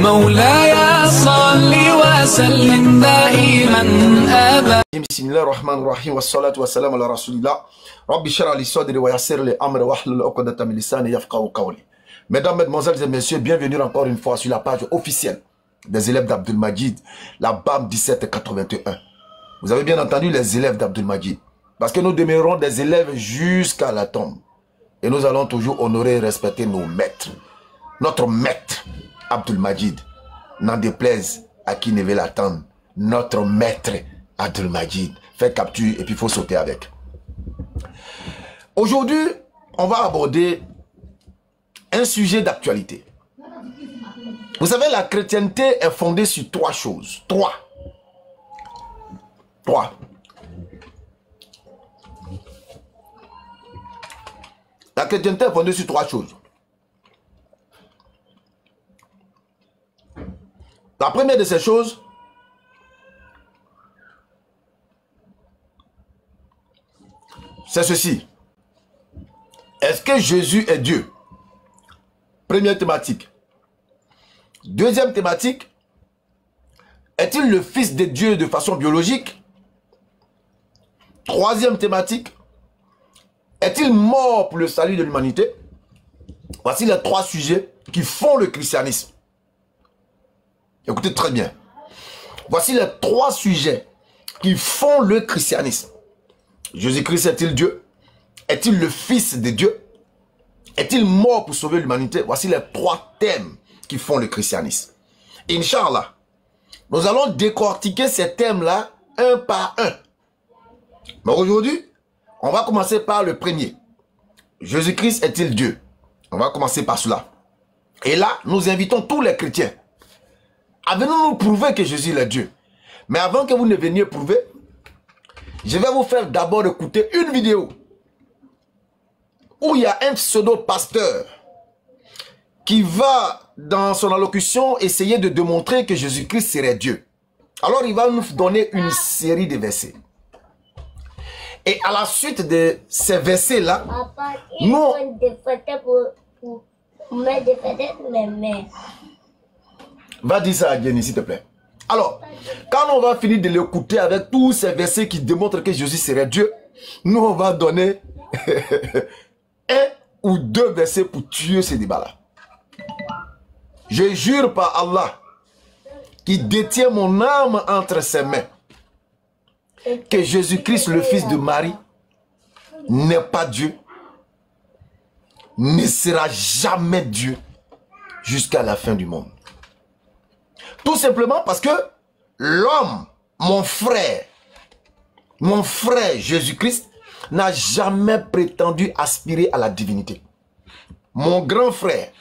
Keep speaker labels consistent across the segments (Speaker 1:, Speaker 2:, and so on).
Speaker 1: مولاي صل وسلم دائما أبدا.
Speaker 2: بسم الله الرحمن الرحيم والصلاة والسلام على رسول الله. ربي اشرح لي صدري ويسر لي أمري واحلل عقدة من لساني يفقهوا قولي. Mesdames, Mesdemoiselles et Messieurs, bienvenue encore une fois sur la page officielle des élèves d'Abdelmajid, la BAM 1781. Vous avez bien entendu les élèves d'Abdelmajid. Parce que nous demeurons des élèves jusqu'à la tombe. Et nous allons toujours honorer et respecter nos maîtres. Notre maître, Abdelmajid, n'en déplaise à qui ne veut l'attendre. Notre maître, Abdelmajid. Fait capture et puis il faut sauter avec. Aujourd'hui, on va aborder un sujet d'actualité. Vous savez, la chrétienté est fondée sur trois choses. Trois. La chrétienté est fondée sur trois choses. La première de ces choses, c'est ceci. Est-ce que Jésus est Dieu? Première thématique. Deuxième thématique, est-il le fils de Dieu de façon biologique? Troisième thématique, est-il mort pour le salut de l'humanité? Voici les trois sujets qui font le christianisme. Écoutez très bien. Voici les trois sujets qui font le christianisme. Jésus-Christ est-il Dieu? Est-il le fils de Dieu? Est-il mort pour sauver l'humanité? Voici les trois thèmes qui font le christianisme. Inch'Allah, nous allons décortiquer ces thèmes-là un par un. Mais aujourd'hui, on va commencer par le premier. Jésus-Christ est-il Dieu? On va commencer par cela. Et là, nous invitons tous les chrétiens à venir nous prouver que Jésus est Dieu. Mais avant que vous ne veniez prouver, je vais vous faire d'abord écouter une vidéo où il y a un pseudo-pasteur qui va, dans son allocution, essayer de démontrer que Jésus-Christ serait Dieu. Alors, il va nous donner une série de versets. Et à la suite de ces versets-là, nous... Va dire ça à Jenny, s'il te plaît. Alors, quand on va finir de l'écouter avec tous ces versets qui démontrent que Jésus serait Dieu, nous, on va donner un ou deux versets pour tuer ce débat-là. Je jure par Allah, qui détient mon âme entre ses mains, que Jésus-Christ, le fils de Marie, n'est pas Dieu, ne sera jamais Dieu jusqu'à la fin du monde. Tout simplement parce que l'homme, mon frère Jésus-Christ, n'a jamais prétendu aspirer à la divinité. Mon grand frère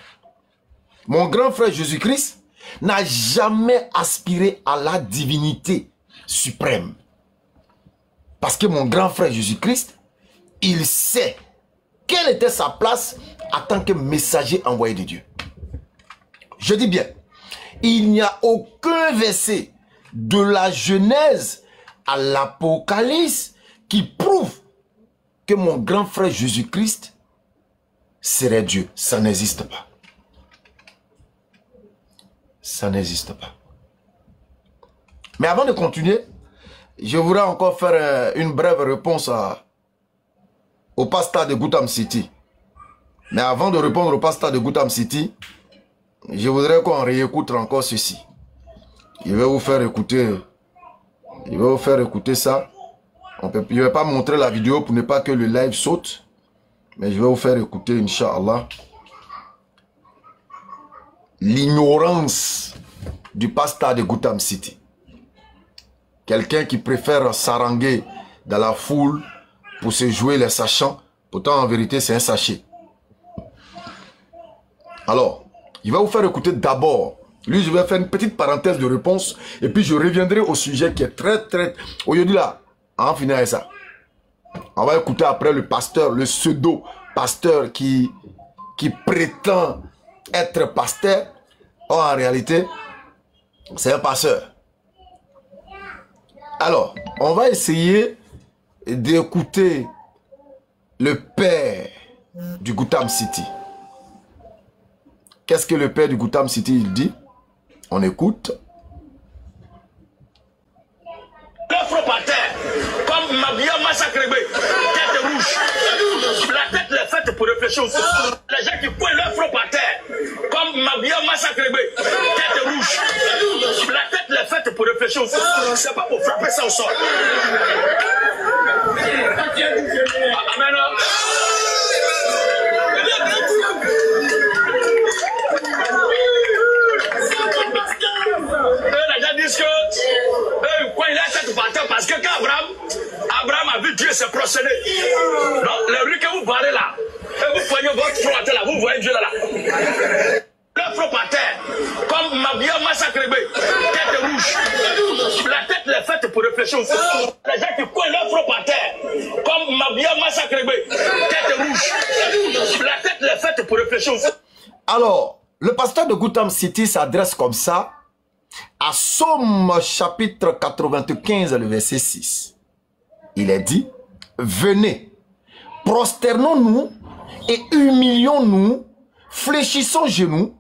Speaker 2: Jésus-Christ n'a jamais aspiré à la divinité suprême. Parce que mon grand frère Jésus-Christ, il sait quelle était sa place en tant que messager envoyé de Dieu. Je dis bien, il n'y a aucun verset de la Genèse à l'Apocalypse qui prouve que mon grand frère Jésus-Christ serait Dieu. Ça n'existe pas. Ça n'existe pas. Mais avant de continuer, je voudrais encore faire une brève réponse au pasteur de Gotham City. Mais avant de répondre au pasteur de Gotham City, je voudrais qu'on réécoute encore ceci. Je vais vous faire écouter ça. Je ne vais pas montrer la vidéo pour ne pas que le live saute. Mais je vais vous faire écouter, Inch'Allah, l'ignorance du pasteur de Gotham City. Quelqu'un qui préfère s'haranguer dans la foule pour se jouer les sachants. Pourtant, en vérité, c'est un sachet. Alors, il va vous faire écouter d'abord. Lui, je vais faire une petite parenthèse de réponse. Et puis, je reviendrai au sujet qui est très... Aujourd'hui, là, on va finir avec ça. On va écouter après le pasteur, le pseudo-pasteur qui prétend être pasteur. Or, en réalité, c'est un pasteur. Alors, on va essayer d'écouter le père du Gotham City. Qu'est-ce que le père du Gotham City il dit? On écoute.
Speaker 3: L'offre par terre, comme Mabia massacré, tête rouge. La tête est faite pour réfléchir aussi. Les gens qui pointent l'offre par terre, comme Mabia massacré, tête rouge. La tête est faite pour réfléchir aussi. C'est pas pour frapper ça au sol. Amen. Les gens disent que quand il a cette bataille, parce que quand Abraham a vu Dieu se procéder, les rues que vous parlez là, et vous prenez votre front à terre là, vous voyez Dieu là. Le front par terre, comme Mabia massacré, tête rouge. La tête est faite pour réfléchir aussi. Les gens qui coincent leur front par terre, comme Mabia massacré, tête rouge. La tête est faite pour réfléchir aussi.
Speaker 2: Alors, le pasteur de Gotham City s'adresse comme ça à Somme chapitre 95, le verset 6. Il est dit, venez, prosternons-nous et humilions-nous, fléchissons genoux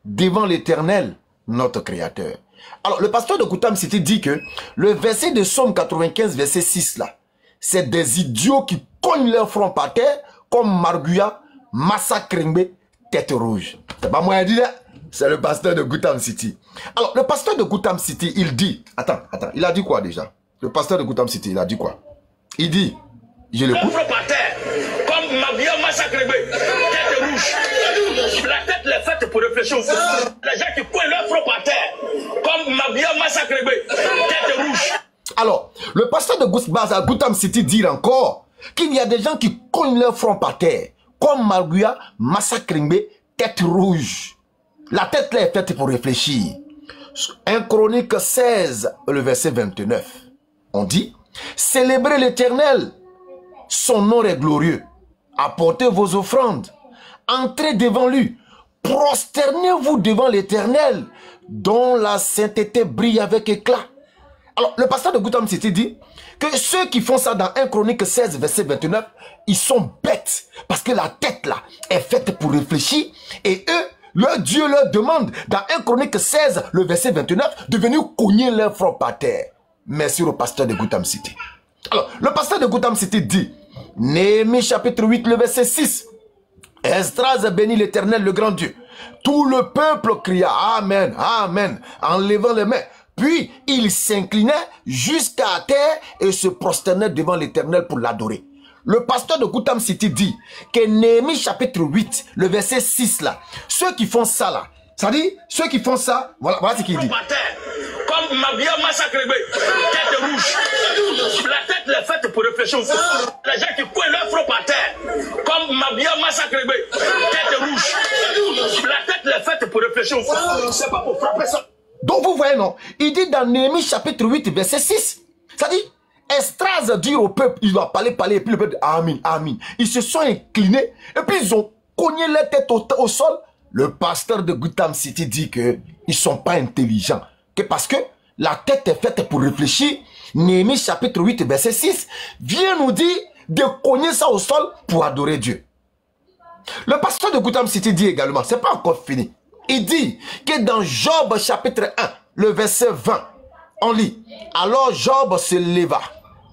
Speaker 2: devant l'Éternel, notre Créateur. Alors, le pasteur de Gotham City dit que le verset de Somme 95, verset 6 là, c'est des idiots qui cognent leur front par terre comme Marguya, Massacrembe, tête rouge. C'est pas moi qui dis là. C'est le pasteur de Gotham City. Alors, le pasteur de Gotham City, il dit... Attends, il a dit quoi déjà? Le pasteur de Gotham City, il a dit quoi? Il dit... Je l'écoute.
Speaker 3: Par terre, comme Mabia massacré, tête rouge. La tête est faite pour réfléchir aussi. Les gens qui coincent leur front par terre, comme Mabia massacré, tête rouge.
Speaker 2: Alors, le pasteur de Gotham City dit encore qu'il y a des gens qui cognent leur front par terre, comme Marguya, Massacrembe, tête rouge. La tête là est faite pour réfléchir. 1 Chronique 16, le verset 29. On dit, célébrez l'Éternel, son nom est glorieux. Apportez vos offrandes, entrez devant lui, prosternez-vous devant l'Éternel, dont la sainteté brille avec éclat. Alors, le pasteur de Gotham City dit que ceux qui font ça dans 1 Chronique 16, verset 29, ils sont bêtes. Parce que la tête là est faite pour réfléchir et eux, leur Dieu leur demande, dans 1 Chronique 16, le verset 29, de venir cogner leur front par terre. Merci au pasteur de Gotham City. Alors, le pasteur de Gotham City dit, Néhémie chapitre 8, le verset 6, Esdras bénit l'Éternel, le grand Dieu. Tout le peuple cria, Amen, Amen, en levant les mains. Puis, il s'inclinait jusqu'à terre et se prosternait devant l'Éternel pour l'adorer. Le pasteur de Gotham City dit que Néhémie chapitre 8, le verset 6 là, ceux qui font ça là, ça dit, ceux qui font ça, voilà ce qu'il dit.
Speaker 3: Comme Mabia massacré, tête rouge. La tête est faite pour réfléchir aussi. Les gens qui coincent leur front par terre, comme Mabia massacré, tête rouge. La tête est faite pour réfléchir aussi. C'est pas pour frapper ça.
Speaker 2: Donc vous voyez non, il dit dans Néhémie chapitre 8, verset 6, ça dit, Esdras dit au peuple, il doit parler, et puis le peuple dit Amen, Amen. Ils se sont inclinés, et puis ils ont cogné leur tête au sol. Le pasteur de Gotham City dit que ils sont pas intelligents. Que parce que la tête est faite pour réfléchir. Néhémie chapitre 8, verset 6, vient nous dire de cogner ça au sol pour adorer Dieu. Le pasteur de Gotham City dit également, c'est pas encore fini. Il dit que dans Job chapitre 1, le verset 20, on lit, alors Job se leva.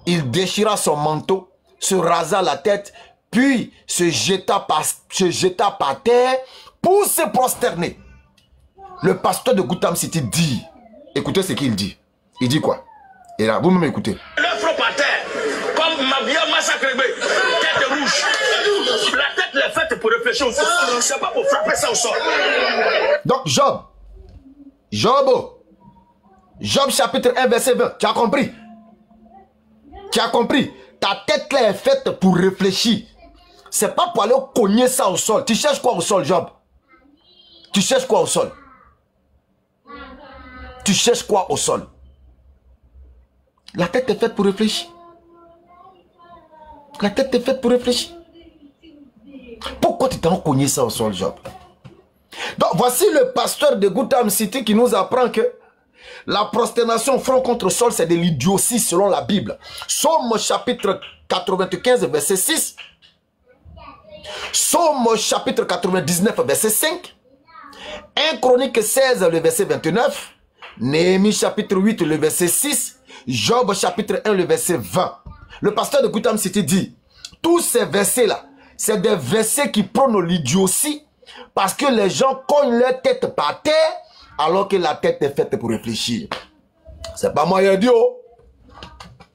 Speaker 2: Il déchira son manteau, se rasa la tête, puis se jeta par terre pour se prosterner. Le pasteur de Gotham City dit, écoutez ce qu'il dit. Il dit quoi? Et là, vous-même écoutez.
Speaker 3: Le front par terre, comme Mabia massacré, tête rouge. La tête est faite pour réfléchir aussi. C'est pas pour frapper ça au sol.
Speaker 2: Donc, Job chapitre 1, verset 20, tu as compris? Tu as compris? Ta tête là est faite pour réfléchir. C'est pas pour aller cogner ça au sol. Tu cherches quoi au sol, Job? Tu cherches quoi au sol? Tu cherches quoi au sol? La tête est faite pour réfléchir. La tête est faite pour réfléchir. Pourquoi tu t'en cogné ça au sol, Job? Donc, voici le pasteur de Gotham City qui nous apprend que La prosternation front contre sol, c'est de l'idiotie selon la Bible. Psaume chapitre 95, verset 6. Psaume chapitre 99, verset 5. 1 Chronique 16, le verset 29. Néhémie chapitre 8, le verset 6. Job chapitre 1, le verset 20. Le pasteur de Gotham City dit, tous ces versets-là, c'est des versets qui prônent l'idiotie parce que les gens cognent leur tête par terre alors que la tête est faite pour réfléchir. C'est pas moi qui ai dit, oh.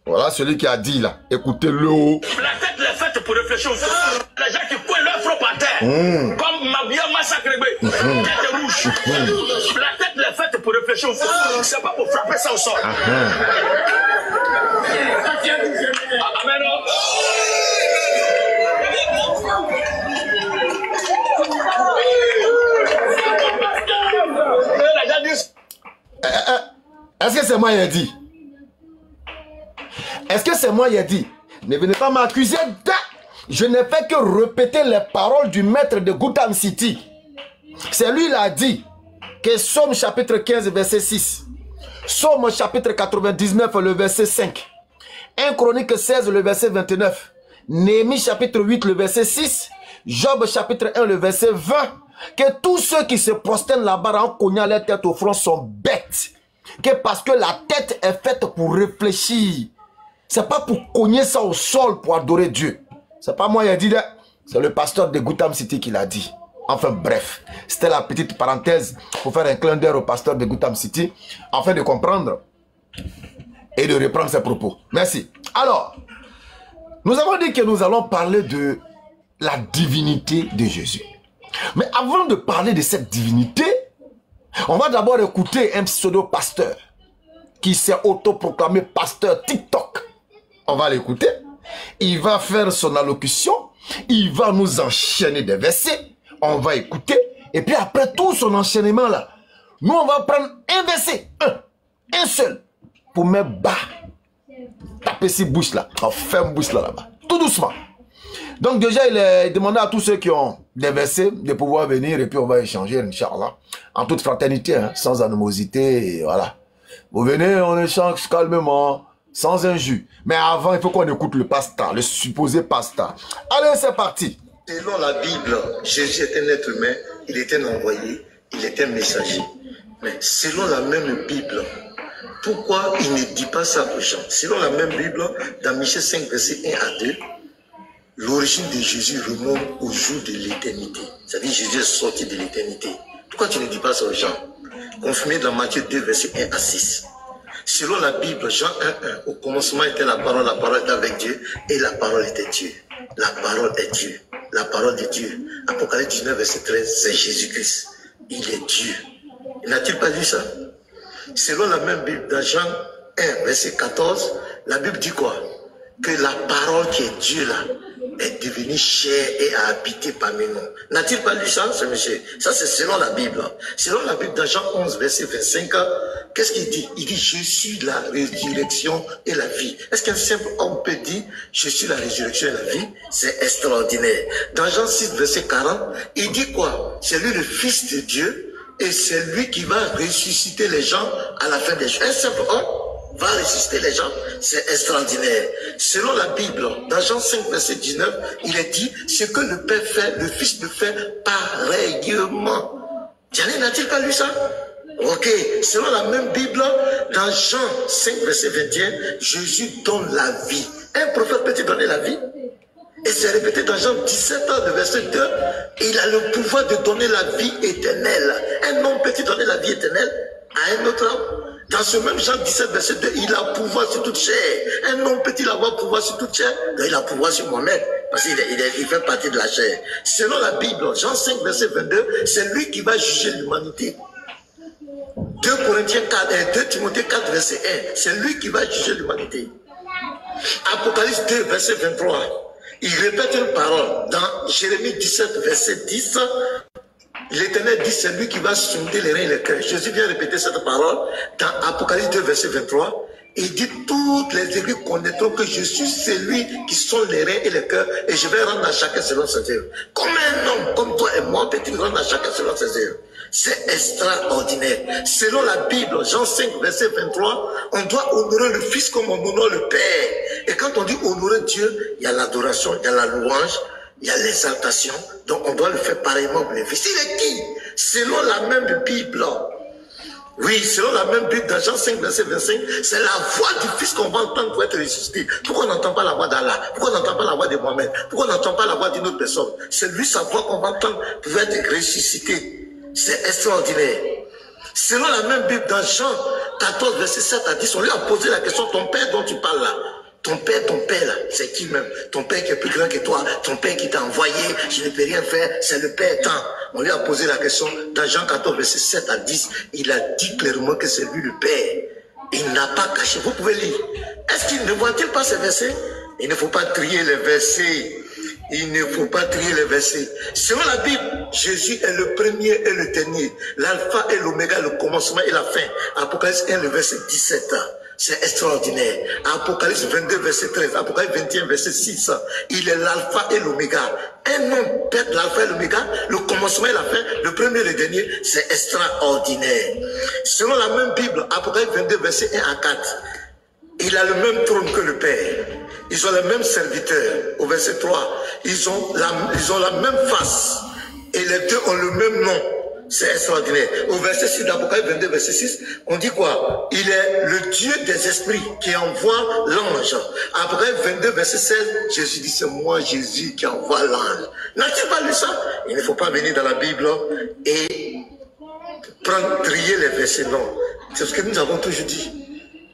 Speaker 2: Voilà celui qui a dit là. Écoutez-le. Oh.
Speaker 3: La tête est faite pour réfléchir. Les gens qui cognent leur front par terre, comme Mabia Massacré, tête rouge. La tête est faite pour réfléchir. C'est pas pour frapper ça au sol. Amen.
Speaker 2: Est-ce que c'est moi qui ai dit? Est-ce que c'est moi qui ai dit? Ne venez pas m'accuser de... Je n'ai fait que répéter les paroles du maître de Gotham City. C'est lui qui a dit que Psaume chapitre 15 verset 6, Psaume chapitre 99 le verset 5, 1 Chronique 16 le verset 29, Néhémie chapitre 8 le verset 6, Job chapitre 1 le verset 20, que tous ceux qui se prosternent là-bas en cognant leur tête au front sont bêtes. Que parce que la tête est faite pour réfléchir. C'est pas pour cogner ça au sol pour adorer Dieu. C'est pas moi qui ai dit, c'est le pasteur de Gotham City qui l'a dit. Enfin bref, c'était la petite parenthèse pour faire un clin d'œil au pasteur de Gotham City afin de comprendre et de reprendre ses propos. Merci. Alors, nous avons dit que nous allons parler de la divinité de Jésus. Mais avant de parler de cette divinité, on va d'abord écouter un pseudo-pasteur qui s'est autoproclamé pasteur TikTok. On va l'écouter. Il va faire son allocution. Il va nous enchaîner des versets. On va écouter. Et puis après tout son enchaînement là, nous on va prendre un verset. Un seul. Pour mettre bas. Taper ces bouches là. On ferme bouche là-bas. Tout doucement. Donc déjà, il est demandé à tous ceux qui ont des versets de pouvoir venir et puis on va échanger, Inch'Allah, en toute fraternité, hein, sans animosité, et voilà. Vous venez, on échange calmement, sans injure. Mais avant, il faut qu'on écoute le pasteur, le supposé pasteur. Allez, c'est parti.
Speaker 4: Selon la Bible, Jésus est un être humain, il était un envoyé, il était un messager. Mais selon la même Bible, pourquoi il ne dit pas ça aux gens? Selon la même Bible, dans Michée 5, verset 1 à 2, l'origine de Jésus remonte au jour de l'éternité. C'est-à-dire Jésus est sorti de l'éternité. Pourquoi tu ne dis pas ça aux gens? Confirmé dans Matthieu 2, verset 1 à 6. Selon la Bible, Jean 1, 1, au commencement était la parole était avec Dieu, et la parole était Dieu. La parole est Dieu. La parole de Dieu. Apocalypse 19, verset 13, c'est Jésus-Christ. Il est Dieu. N'a-t-il pas dit ça? Selon la même Bible, dans Jean 1, verset 14, la Bible dit quoi? Que la parole qui est Dieu là, est devenu chair et a habité parmi nous. N'a-t-il pas lu ça, ce monsieur? Ça, c'est selon la Bible. Selon la Bible, dans Jean 11, verset 25, qu'est-ce qu'il dit? Il dit, je suis la résurrection et la vie. Est-ce qu'un simple homme peut dire, je suis la résurrection et la vie? C'est extraordinaire. Dans Jean 6, verset 40, il dit quoi? C'est lui le Fils de Dieu et c'est lui qui va ressusciter les gens à la fin des jours. Un simple homme va ressusciter les gens, c'est extraordinaire. Selon la Bible, dans Jean 5, verset 19, il est dit, ce que le Père fait, le Fils le fait pareillement. Diane, n'a-t-il pas lu ça? Ok, selon la même Bible, dans Jean 5, verset 21, Jésus donne la vie. Un prophète peut-il donner la vie? Et c'est répété dans Jean 17, le verset 2, il a le pouvoir de donner la vie éternelle. Un homme peut-il donner la vie éternelle à un autre homme? Dans ce même Jean 17, verset 2, il a pouvoir sur toute chair. Un homme peut-il avoir pouvoir sur toute chair? Non, il a pouvoir sur moi-même, parce qu'il fait partie de la chair. Selon la Bible, Jean 5, verset 22, c'est lui qui va juger l'humanité. 2 Corinthiens 4, 2 Timothée 4, verset 1, c'est lui qui va juger l'humanité. Apocalypse 2, verset 23, il répète une parole. Dans Jérémie 17, verset 10, l'Éternel dit, c'est lui qui va sonder les reins et les cœurs. Jésus vient répéter cette parole dans Apocalypse 2, verset 23. Il dit, toutes les églises connaîtront que je suis celui qui sont les reins et les cœurs, et je vais rendre à chacun selon ses œuvres. Comme un homme, comme toi et moi, peut-il rendre à chacun selon ses œuvres? C'est extraordinaire. Selon la Bible, Jean 5, verset 23, on doit honorer le Fils comme on honore le Père. Et quand on dit honorer Dieu, il y a l'adoration, il y a la louange, il y a l'exaltation. Donc on doit le faire pareillement pour le Fils. Il est qui? Selon la même Bible. Oui, selon la même Bible, dans Jean 5, verset 25, c'est la voix du Fils qu'on va entendre pour être ressuscité. Pourquoi on n'entend pas la voix d'Allah? Pourquoi on n'entend pas la voix de Mohamed? Pourquoi on n'entend pas la voix d'une autre personne? C'est lui, sa voix qu'on va entendre pour être ressuscité. C'est extraordinaire. Selon la même Bible, dans Jean 14, verset 7 à 10, on lui a posé la question, ton Père dont tu parles là, ton Père là, c'est qui même? Ton Père qui est plus grand que toi, ton Père qui t'a envoyé, je ne peux rien faire, c'est le Père tant. On lui a posé la question, dans Jean 14, verset 7 à 10, il a dit clairement que c'est lui le Père. Il n'a pas caché. Vous pouvez lire. Est-ce qu'il ne voit-il pas ces versets? Il ne faut pas trier les versets. Il ne faut pas trier les versets. Selon la Bible, Jésus est le premier et le dernier. L'alpha et l'oméga, le commencement et la fin. Apocalypse 1, le verset 17. C'est extraordinaire. Apocalypse 22, verset 13. Apocalypse 21, verset 6. Il est l'alpha et l'oméga. Un homme peut être l'alpha et l'oméga, le commencement et la fin, le premier et le dernier. C'est extraordinaire. Selon la même Bible, Apocalypse 22, verset 1 à 4. Il a le même trône que le Père. Ils ont les mêmes serviteurs. Au verset 3, ils ont la même face. Et les deux ont le même nom. C'est extraordinaire. Au verset 6 d'Apocalypse 22, verset 6, on dit quoi? Il est le Dieu des esprits qui envoie l'ange. Apocalypse 22, verset 16, Jésus dit, c'est moi Jésus qui envoie l'ange. N'a-t-il pas lu ça? Il ne faut pas venir dans la Bible et trier les versets. Non. C'est ce que nous avons toujours dit.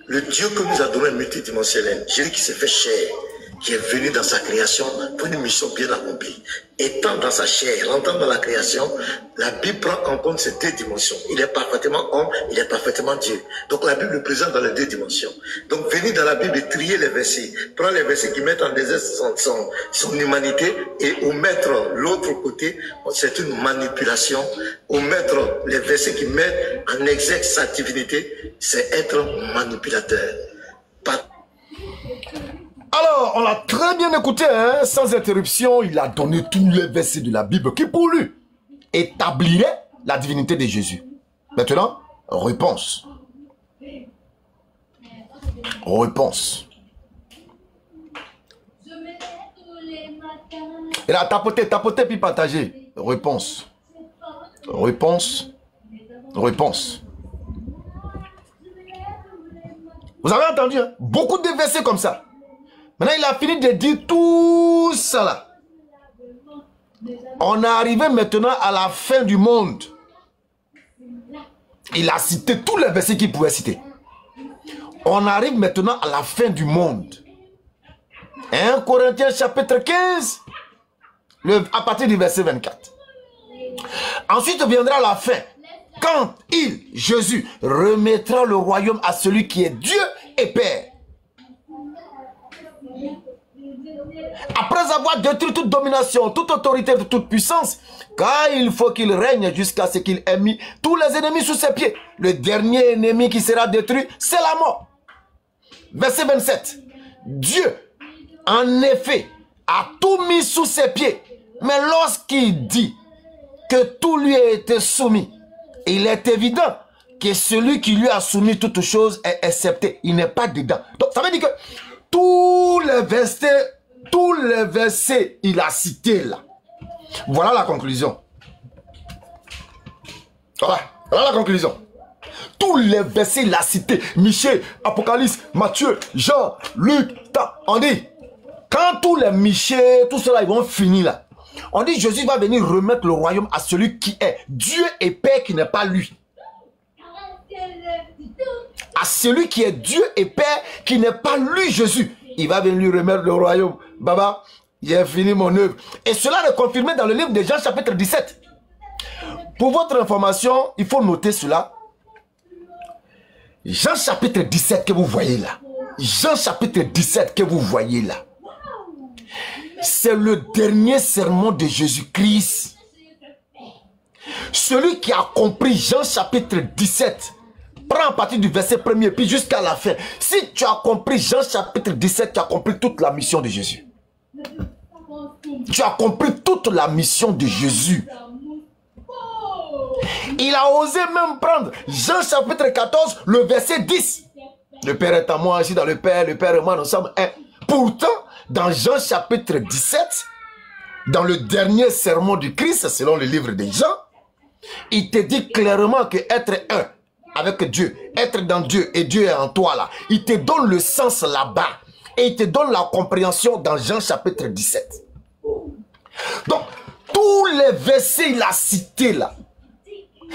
Speaker 4: Le Dieu que nous a donné multidimensionnel, Jésus qui s'est fait chair, qui est venu dans sa création pour une mission bien accomplie. Étant dans sa chair, rentrant dans la création, la Bible prend en compte ces deux dimensions. Il est parfaitement homme, il est parfaitement Dieu. Donc la Bible le présente dans les deux dimensions. Donc venir dans la Bible et trier les versets, prendre les versets qui mettent en désert son humanité et omettre l'autre côté, c'est une manipulation. Omettre les versets qui mettent en exergue sa divinité, c'est être manipulateur.
Speaker 2: Alors, on l'a très bien écouté, hein, sans interruption. Il a donné tous les versets de la Bible qui, pour lui, établirait la divinité de Jésus. Maintenant, réponse. Réponse. Il a tapoté, puis partagé. Réponse. Réponse. Réponse. Vous avez entendu, hein? Beaucoup de versets comme ça. Maintenant, il a fini de dire tout ça là. On est arrivé maintenant à la fin du monde. Il a cité tous les versets qu'il pouvait citer. On arrive maintenant à la fin du monde. 1 Corinthiens chapitre 15, à partir du verset 24. Ensuite viendra la fin. Quand Jésus, remettra le royaume à celui qui est Dieu et Père. Après avoir détruit toute domination, toute autorité, toute puissance, car il faut qu'il règne jusqu'à ce qu'il ait mis tous les ennemis sous ses pieds. Le dernier ennemi qui sera détruit, c'est la mort. Verset 27. Dieu, en effet, a tout mis sous ses pieds. Mais lorsqu'il dit que tout lui a été soumis, il est évident que celui qui lui a soumis toutes choses est accepté. Il n'est pas dedans. Donc, ça veut dire que tous les versets, il a cités là. Voilà la conclusion. Voilà la conclusion. Tous les versets, il a cités. Michée, Apocalypse, Matthieu, Jean, Luc, on dit, quand tous les Michée, tout cela, ils vont finir là. On dit, Jésus va venir remettre le royaume à celui qui est Dieu et Père qui n'est pas lui. À celui qui est Dieu et Père qui n'est pas lui, Jésus. Il va venir lui remettre le royaume. Baba, j'ai fini mon œuvre. Et cela est confirmé dans le livre de Jean chapitre 17. Pour votre information, il faut noter cela. Jean chapitre 17 que vous voyez là. Jean chapitre 17 que vous voyez là. C'est le dernier sermon de Jésus-Christ. Celui qui a compris Jean chapitre 17 Prends à partir du verset 1er, puis jusqu'à la fin. Si tu as compris Jean chapitre 17, tu as compris toute la mission de Jésus. Tu as compris toute la mission de Jésus. Il a osé même prendre Jean chapitre 14, le verset 10. Le Père est en moi, ici dans le Père et moi, nous sommes un. Pourtant, dans Jean chapitre 17, dans le dernier sermon du Christ, selon le livre de Jean, il te dit clairement que être un avec Dieu, être dans Dieu et Dieu est en toi là, il te donne le sens là-bas et il te donne la compréhension dans Jean chapitre 17. Donc, tous les versets il a cités là.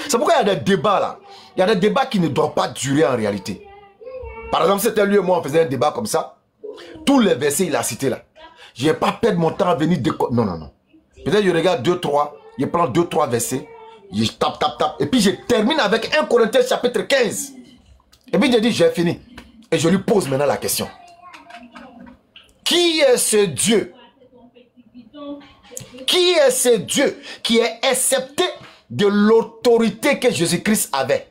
Speaker 2: C'est pourquoi il y a des débats là. Il y a des débats qui ne doivent pas durer en réalité. Par exemple, c'était lui et moi, on faisait un débat comme ça. Tous les versets il a cités là. Je ne vais pas perdre mon temps à venir décoder. Non, non, non. Peut-être je regarde 2, 3, je prends 2, 3 versets, je tape. Et puis je termine avec 1 Corinthiens chapitre 15. Et puis je dis, j'ai fini. Et je lui pose maintenant la question. Qui est ce Dieu? Qui est ce Dieu qui est accepté de l'autorité que Jésus-Christ avait?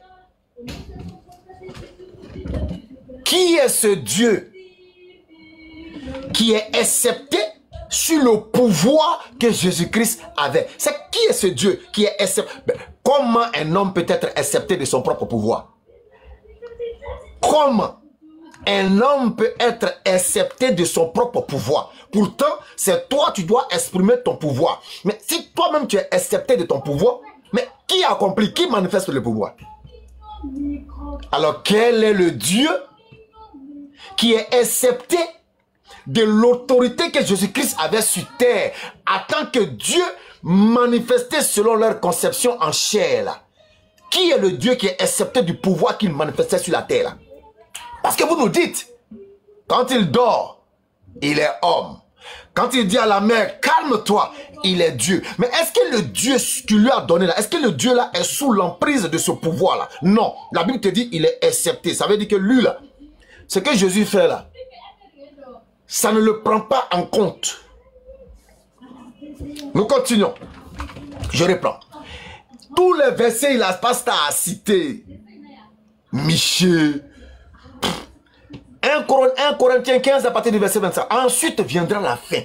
Speaker 2: Qui est ce Dieu qui est accepté sur le pouvoir que Jésus-Christ avait? C'est qui est ce Dieu qui est accepté? Comment un homme peut être accepté de son propre pouvoir? Comment un homme peut être accepté de son propre pouvoir? Pourtant, c'est toi, tu dois exprimer ton pouvoir. Mais si toi-même tu es accepté de ton pouvoir, mais qui accomplit, qui manifeste le pouvoir? Alors, quel est le Dieu qui est accepté de l'autorité que Jésus-Christ avait sur terre, en tant que Dieu manifesté selon leur conception en chair là? Qui est le Dieu qui est accepté du pouvoir qu'il manifestait sur la terre là? Parce que vous nous dites, quand il dort, il est homme. Quand il dit à la mer, calme-toi, il est Dieu. Mais est-ce que le Dieu qui lui a donné là, est-ce que le Dieu là est sous l'emprise de ce pouvoir là? Non. La Bible te dit, il est accepté. Ça veut dire que lui là, ce que Jésus fait là, ça ne le prend pas en compte. Nous continuons. Je reprends. Tous les versets, il a pas à citer. Michel. 1 Corinthiens 15 à partir du verset 25. Ensuite viendra la fin.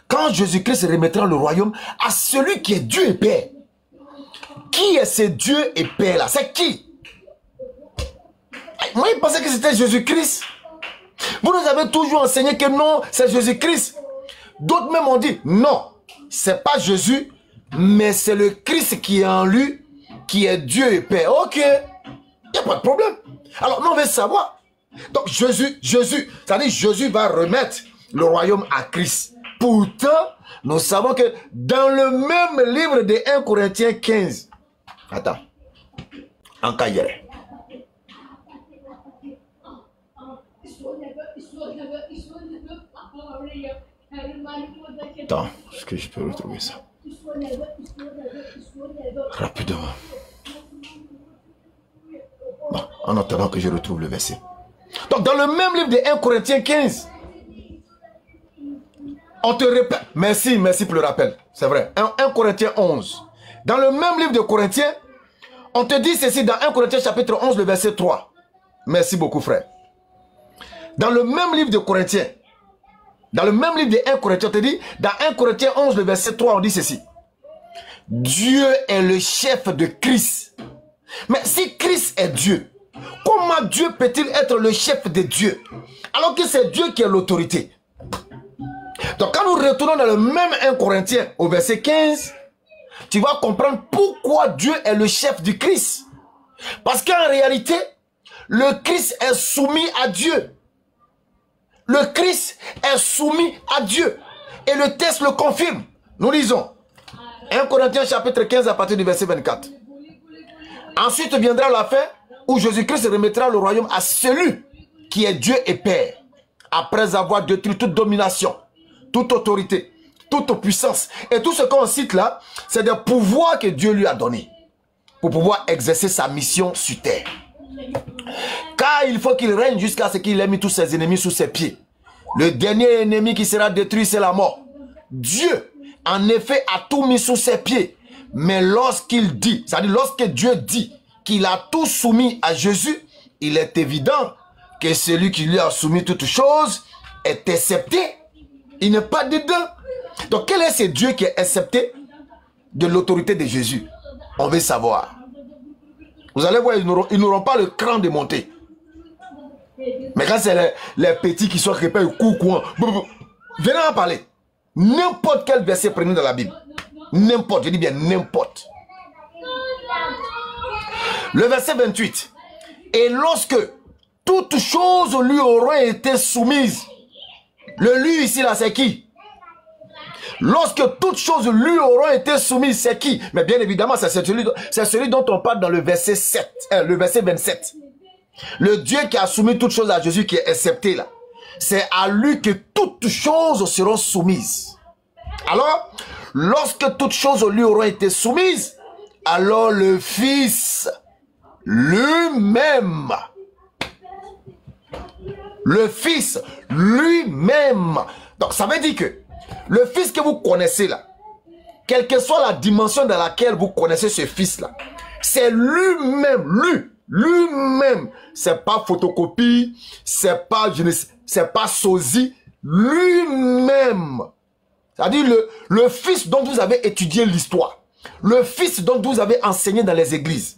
Speaker 2: Quand Jésus-Christ remettra le royaume à celui qui est Dieu et Père. Qui est ce Dieu et Père là? C'est qui? Moi, je pensais que c'était Jésus-Christ. Vous nous avez toujours enseigné que non, c'est Jésus-Christ. D'autres même ont dit, non, c'est pas Jésus, mais c'est le Christ qui est en lui, qui est Dieu et Père. Ok, il n'y a pas de problème. Alors, nous, on veut savoir. Donc, Jésus, c'est-à-dire Jésus va remettre le royaume à Christ. Pourtant, nous savons que dans le même livre de 1 Corinthiens 15, attends, en cahier. Attends, est-ce que je peux retrouver ça rapidement? Bon, en attendant que je retrouve le verset. Donc, dans le même livre de 1 Corinthiens 15, on te répète. Merci pour le rappel. C'est vrai. 1 Corinthiens 11. Dans le même livre de Corinthiens, on te dit ceci dans 1 Corinthiens chapitre 11, le verset 3. Merci beaucoup, frère. Dans le même livre de Corinthiens, dans le même livre de 1 Corinthiens, on te dit, dans 1 Corinthiens 11, le verset 3, on dit ceci. Dieu est le chef de Christ. Mais si Christ est Dieu, comment Dieu peut-il être le chef de Dieu? Alors que c'est Dieu qui est l'autorité. Donc quand nous retournons dans le même 1 Corinthiens, au verset 15, tu vas comprendre pourquoi Dieu est le chef du Christ. Parce qu'en réalité, le Christ est soumis à Dieu. Le Christ est soumis à Dieu. Et le texte le confirme. Nous lisons 1 Corinthiens chapitre 15 à partir du verset 24. Ensuite viendra la fin où Jésus-Christ remettra le royaume à celui qui est Dieu et Père. Après avoir détruit toute domination, toute autorité, toute puissance. Et tout ce qu'on cite là, c'est des pouvoirs que Dieu lui a donnés pour pouvoir exercer sa mission sur terre. Car il faut qu'il règne jusqu'à ce qu'il ait mis tous ses ennemis sous ses pieds. Le dernier ennemi qui sera détruit, c'est la mort. Dieu, en effet, a tout mis sous ses pieds. Mais lorsqu'il dit, c'est-à-dire lorsque Dieu dit qu'il a tout soumis à Jésus, il est évident que celui qui lui a soumis toutes choses est accepté. Il n'est pas dedans. Donc quel est ce Dieu qui est accepté de l'autorité de Jésus? On veut savoir. Vous allez voir, ils n'auront pas le cran de monter. Mais quand c'est les petits qui sont crépés, venez en parler. N'importe quel verset prenez dans la Bible. N'importe, je dis bien n'importe. Le verset 28. Et lorsque toutes choses lui auront été soumises. Le lui ici là c'est qui? Lorsque toutes choses lui auront été soumises, c'est qui? Mais bien évidemment, c'est celui dont on parle dans le verset 27. Le Dieu qui a soumis toutes choses à Jésus, qui est accepté là. C'est à lui que toutes choses seront soumises. Alors, lorsque toutes choses lui auront été soumises, alors le Fils lui-même, donc ça veut dire que le Fils que vous connaissez là, quelle que soit la dimension dans laquelle vous connaissez ce Fils là, c'est lui-même, lui-même, c'est pas photocopie, c'est pas sosie, lui-même. C'est-à-dire le Fils dont vous avez étudié l'histoire, le Fils dont vous avez enseigné dans les églises,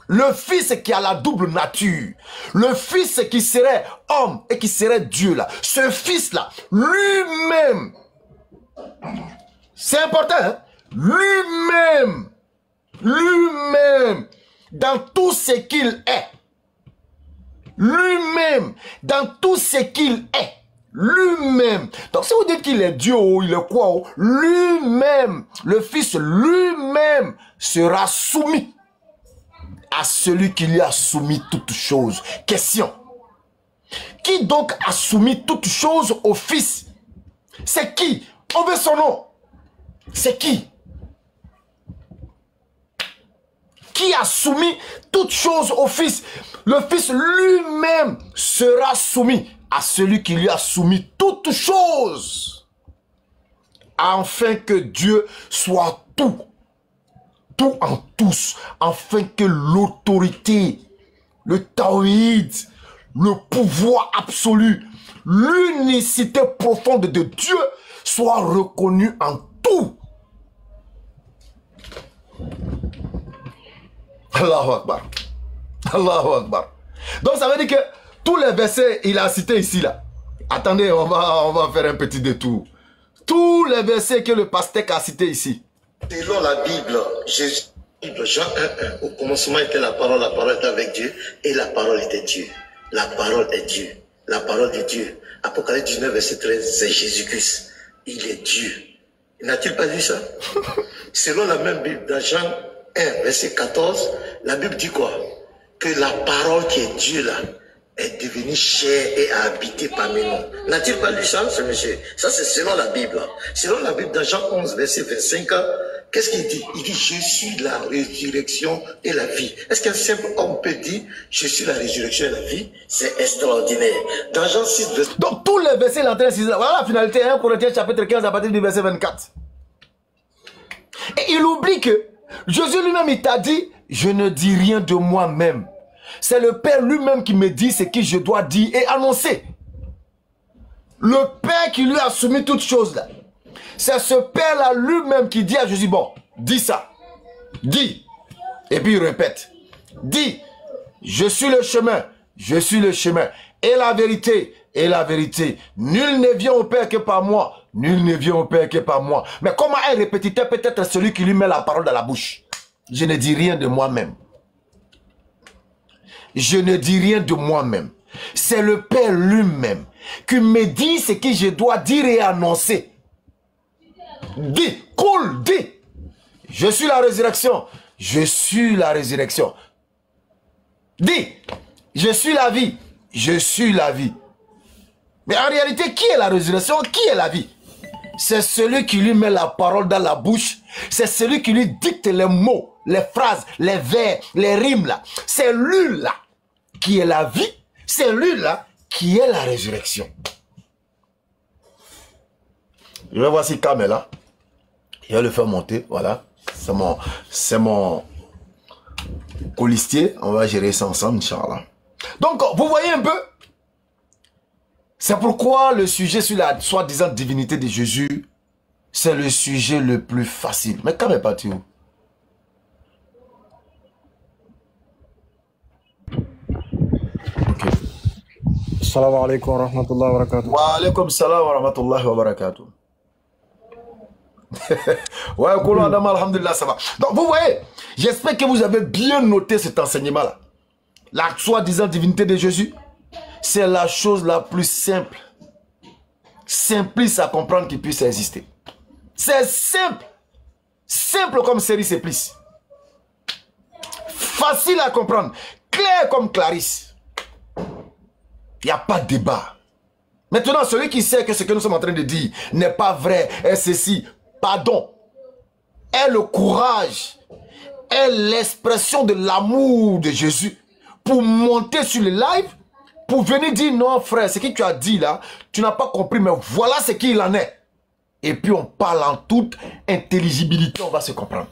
Speaker 2: le Fils qui a la double nature, le Fils qui serait homme et qui serait Dieu là, ce Fils-là, lui-même, c'est important, hein? Lui-même, dans tout ce qu'il est, lui-même, dans tout ce qu'il est, lui-même. Donc si vous dites qu'il est Dieu ou il est quoi, lui-même, le Fils lui-même sera soumis à celui qui lui a soumis toutes choses. Question. Qui donc a soumis toutes choses au Fils? C'est qui? On veut son nom. C'est qui? Qui a soumis toutes choses au Fils? Le Fils lui-même sera soumis à celui qui lui a soumis toutes choses. Afin que Dieu soit tout. Tout en tous. Afin que l'autorité, le tawhid, le pouvoir absolu, l'unicité profonde de Dieu soit reconnue en tout. Allahu Akbar. Allahu Akbar. Donc ça veut dire que tous les versets il a cités ici là. Attendez, on va faire un petit détour. Tous les versets que le pasteur a cités ici.
Speaker 4: Selon la Bible, Jésus, Jean 1:1, au commencement était la parole était avec Dieu et la parole était Dieu. La parole est Dieu. La parole de Dieu. Apocalypse 19, verset 13, c'est Jésus-Christ. Il est Dieu. N'a-t-il pas dit ça? Selon la même Bible, dans Jean 1, verset 14, la Bible dit quoi? Que la parole qui est Dieu là est devenue chair et a habité parmi nous. N'a-t-il pas lu ça, ce monsieur? Ça, c'est selon la Bible. Selon la Bible, dans Jean 11, verset 25, qu'est-ce qu'il dit? Il dit, je suis la résurrection et la vie. Est-ce qu'un simple homme peut dire, je suis la résurrection et la vie? C'est extraordinaire. Dans Jean 6, verset...
Speaker 2: Donc, tous les versets, voilà la finalité, 1 Corinthiens chapitre 15, à partir du verset 24. Et il oublie que Jésus lui-même, il t'a dit, je ne dis rien de moi-même. C'est le Père lui-même qui me dit ce que je dois dire et annoncer. Le Père qui lui a soumis toutes choses là. C'est ce Père-là lui-même qui dit à Jésus, bon, dis ça. Dis. Et puis il répète. Dis, je suis le chemin. Je suis le chemin. Et la vérité. Et la vérité. Nul ne vient au Père que par moi. Nul ne vient au Père que par moi. Mais comment est répétiteur peut-être celui qui lui met la parole dans la bouche? Je ne dis rien de moi-même. Je ne dis rien de moi-même. C'est le Père lui-même qui me dit ce que je dois dire et annoncer. Dis, cool, dis. Je suis la résurrection. Je suis la résurrection. Dis, je suis la vie. Je suis la vie. Mais en réalité, qui est la résurrection? Qui est la vie? C'est celui qui lui met la parole dans la bouche. C'est celui qui lui dicte les mots, les phrases, les vers, les rimes là. C'est lui là qui est la vie. C'est lui là qui est la résurrection. Je vais voir si Cam est là. Je vais le faire monter. Voilà. C'est mon Colistier, on va gérer ça ensemble, Inch'Allah. Donc, vous voyez un peu, c'est pourquoi le sujet sur la soi-disant divinité de Jésus, c'est le sujet le plus facile. Mais quand même pas tu où? Ok.
Speaker 5: Assalamu alaikum wa rahmatullahi wa barakatuh.
Speaker 2: Wa alaikum salam wa rahmatullahi wa barakatuh. Ouais, alhamdulillah, ça va. Donc, vous voyez, j'espère que vous avez bien noté cet enseignement-là. La soi-disant divinité de Jésus, c'est la chose la plus simple, simpliste à comprendre qui puisse exister. C'est simple, simple comme série Simplice. Facile à comprendre, clair comme Clarisse. Il n'y a pas de débat. Maintenant, celui qui sait que ce que nous sommes en train de dire n'est pas vrai, est ceci, pardon, est le courage, est l'expression de l'amour de Jésus pour monter sur le live, pour venir dire non frère, ce que tu as dit là, tu n'as pas compris, mais voilà ce qu'il en est. Et puis on parle en toute intelligibilité, on va se comprendre.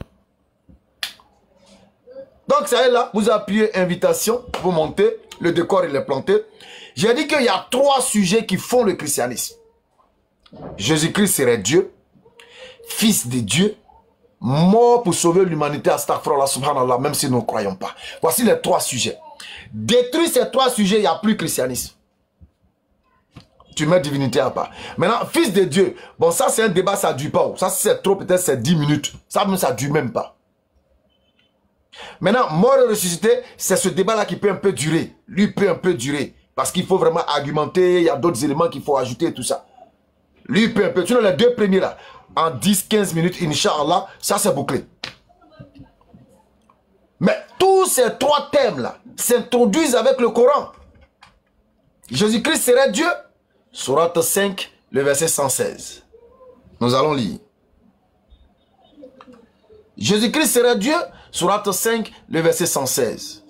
Speaker 2: Donc ça est là, vous appuyez invitation, vous montez, le décor il est planté. J'ai dit qu'il y a 3 sujets qui font le christianisme. Jésus-Christ serait Dieu, Fils de Dieu, mort pour sauver l'humanité, astaghfirullah, subhanallah, même si nous ne croyons pas. Voici les 3 sujets. Détruire ces 3 sujets, il n'y a plus christianisme. Tu mets divinité à part. Maintenant, Fils de Dieu, bon ça c'est un débat, ça ne dure pas. Ça c'est trop, peut-être c'est 10 minutes. Ça ne dure même pas. Maintenant, mort et ressuscité, c'est ce débat-là qui peut un peu durer. Lui peut un peu durer. Parce qu'il faut vraiment argumenter, il y a d'autres éléments qu'il faut ajouter et tout ça. Lui peut un peu. Tu vois les 2 premiers là, en 10-15 minutes, Inch'Allah, ça c'est bouclé. Mais tous ces 3 thèmes-là s'introduisent avec le Coran. Jésus-Christ serait Dieu. Sourate 5, le verset 116. Nous allons lire. Jésus-Christ serait Dieu. Sourate 5, le verset 116.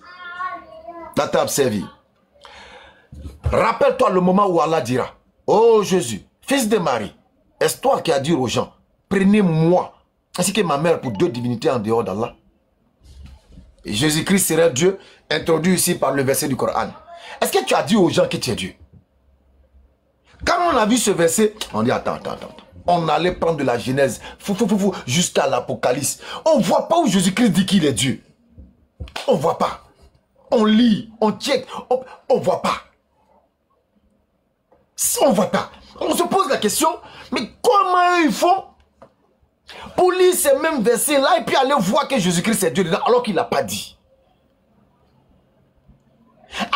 Speaker 2: La table servie. Rappelle-toi le moment où Allah dira: oh Jésus, fils de Marie, est-ce toi qui as dit aux gens, prenez-moi, ainsi que ma mère, pour 2 divinités en dehors d'Allah? Et Jésus-Christ serait Dieu, introduit ici par le verset du Coran. Est-ce que tu as dit aux gens que tu es Dieu? Quand on a vu ce verset, on dit attends. On allait prendre de la Genèse, jusqu'à l'Apocalypse. On ne voit pas où Jésus-Christ dit qu'il est Dieu. On ne voit pas. On lit, on check, on ne voit pas. On ne voit pas. On se pose la question, mais comment ils font pour lire ces mêmes versets-là et puis aller voir que Jésus-Christ est Dieu dedans alors qu'il n'a pas dit?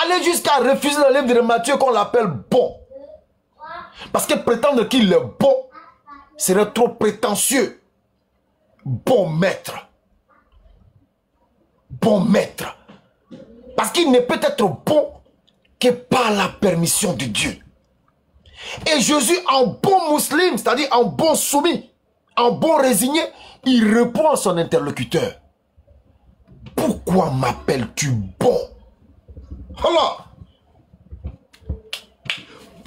Speaker 2: Aller jusqu'à refuser le livre de Matthieu qu'on l'appelle bon. Parce que prétendre qu'il est bon serait trop prétentieux. Bon maître. Bon maître. Parce qu'il ne peut être bon que par la permission de Dieu. Et Jésus, en bon musulman, c'est-à-dire en bon soumis, en bon résigné, il répond à son interlocuteur: pourquoi m'appelles-tu bon? Allah.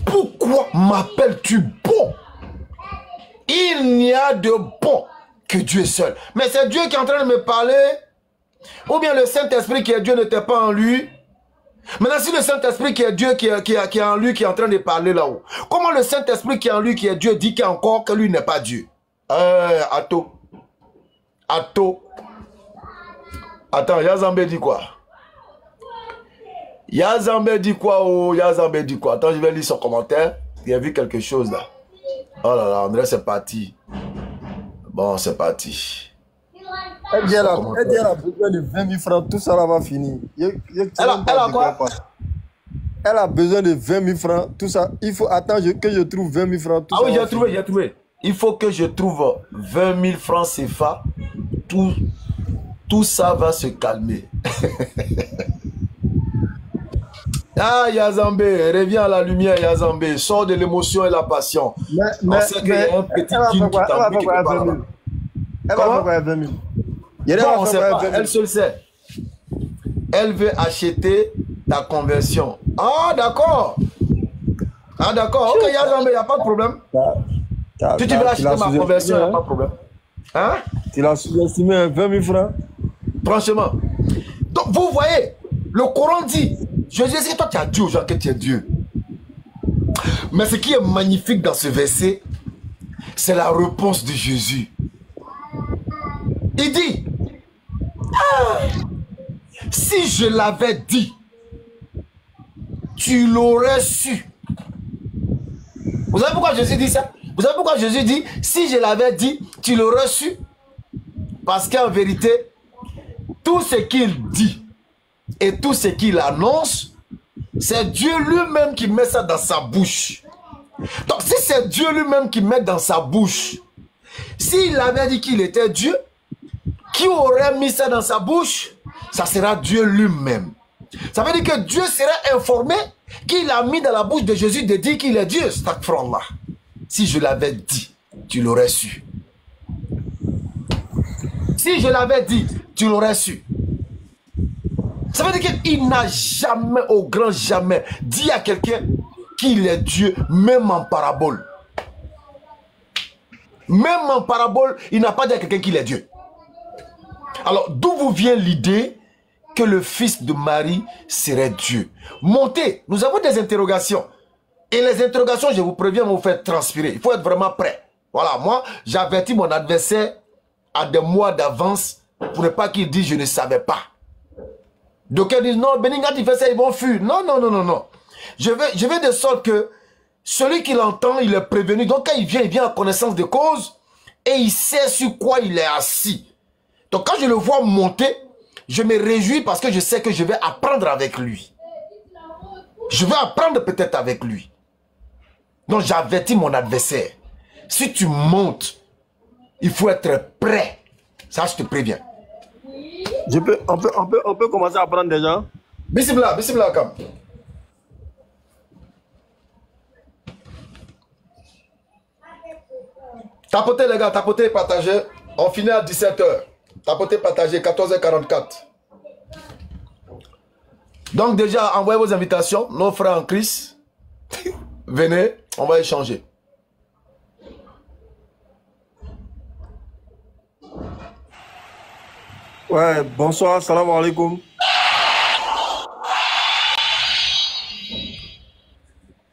Speaker 2: Pourquoi m'appelles-tu bon? Il n'y a de bon que Dieu seul. Mais c'est Dieu qui est en train de me parler? Ou bien le Saint-Esprit qui est Dieu n'était pas en lui? Maintenant, si le Saint-Esprit qui est Dieu qui est en lui, qui est en train de parler là-haut, comment le Saint-Esprit qui est en lui, qui est Dieu, dit qu'encore que lui n'est pas Dieu? Attends, Yazambé dit quoi? Yazambé dit quoi? Oh, Yazambé dit quoi? Attends, je vais lire son commentaire. Il a vu quelque chose là. Oh là là, André, c'est parti. Bon, c'est parti.
Speaker 5: Elle dit, elle a besoin de 20 000 francs, tout ça là va finir. Elle a quoi? Elle a besoin de 20 000 francs, tout ça. Il faut attendre que je trouve 20 000 francs. Tout ça
Speaker 2: oui, j'ai trouvé. Il faut que je trouve 20 000 francs CFA. Tout ça va se calmer. Ah, Yazambé, reviens à la lumière, Yazambé. Sors de l'émotion et la passion. On sait qu'il y a un petit djinn qui t'ennuie quelque part là.
Speaker 5: Elle va faire 20 000.
Speaker 2: On ne sait pas, elle se le sait. Elle veut acheter ta conversion. Ah, d'accord. Ah, d'accord. Ok, Yazambé, il n'y a pas de problème. Si tu veux acheter ma conversion, il n'y a pas de problème. Hein?
Speaker 5: Tu l'as sous-estimé à 20 000 francs.
Speaker 2: Franchement, Donc vous voyez, le Coran dit, Jésus, est-ce que toi tu as dit aux gens que tu es Dieu? Mais ce qui est magnifique dans ce verset, c'est la réponse de Jésus. Il dit, ah, si je l'avais dit, tu l'aurais su. Vous savez pourquoi Jésus dit ça? Vous savez pourquoi Jésus dit, si je l'avais dit, tu l'aurais su? Parce qu'en vérité, tout ce qu'il dit et tout ce qu'il annonce, c'est Dieu lui-même qui met ça dans sa bouche. Donc si c'est Dieu lui-même qui met dans sa bouche, s'il avait dit qu'il était Dieu, qui aurait mis ça dans sa bouche? Ça sera Dieu lui-même. Ça veut dire que Dieu serait informé qu'il a mis dans la bouche de Jésus de dire qu'il est Dieu. Astaghfirullah. Si je l'avais dit, tu l'aurais su. Si je l'avais dit, tu l'aurais su. Ça veut dire qu'il n'a jamais, au grand jamais, dit à quelqu'un qu'il est Dieu, même en parabole. Même en parabole, il n'a pas dit à quelqu'un qu'il est Dieu. Alors, d'où vous vient l'idée que le fils de Marie serait Dieu? Montez, nous avons des interrogations. Et les interrogations, je vous préviens, vont vous faire transpirer. Il faut être vraiment prêt. Voilà, moi, j'avertis mon adversaire à des mois d'avance pour ne pas qu'il dise je ne savais pas. Donc ils disent non, Beninga, il fait ça, ils vont fuir. Non, non, non, non, non. Je vais de sorte que celui qui l'entend, il est prévenu. Donc quand il vient en connaissance de cause et il sait sur quoi il est assis. Donc quand je le vois monter, je me réjouis parce que je sais que je vais apprendre avec lui. Je vais apprendre peut-être avec lui. Donc j'avertis mon adversaire. Si tu montes, il faut être prêt. Ça, je te préviens.
Speaker 5: On peut commencer à apprendre déjà.
Speaker 2: Bismillah, bismillah, comme. Tapotez les gars, tapotez et partagez. On finit à 17h. Tapotez, partagez, 14h44. Donc déjà, envoyez vos invitations. Nos frères en Christ. Venez, on va échanger.
Speaker 5: Ouais, bonsoir, salam alaikum.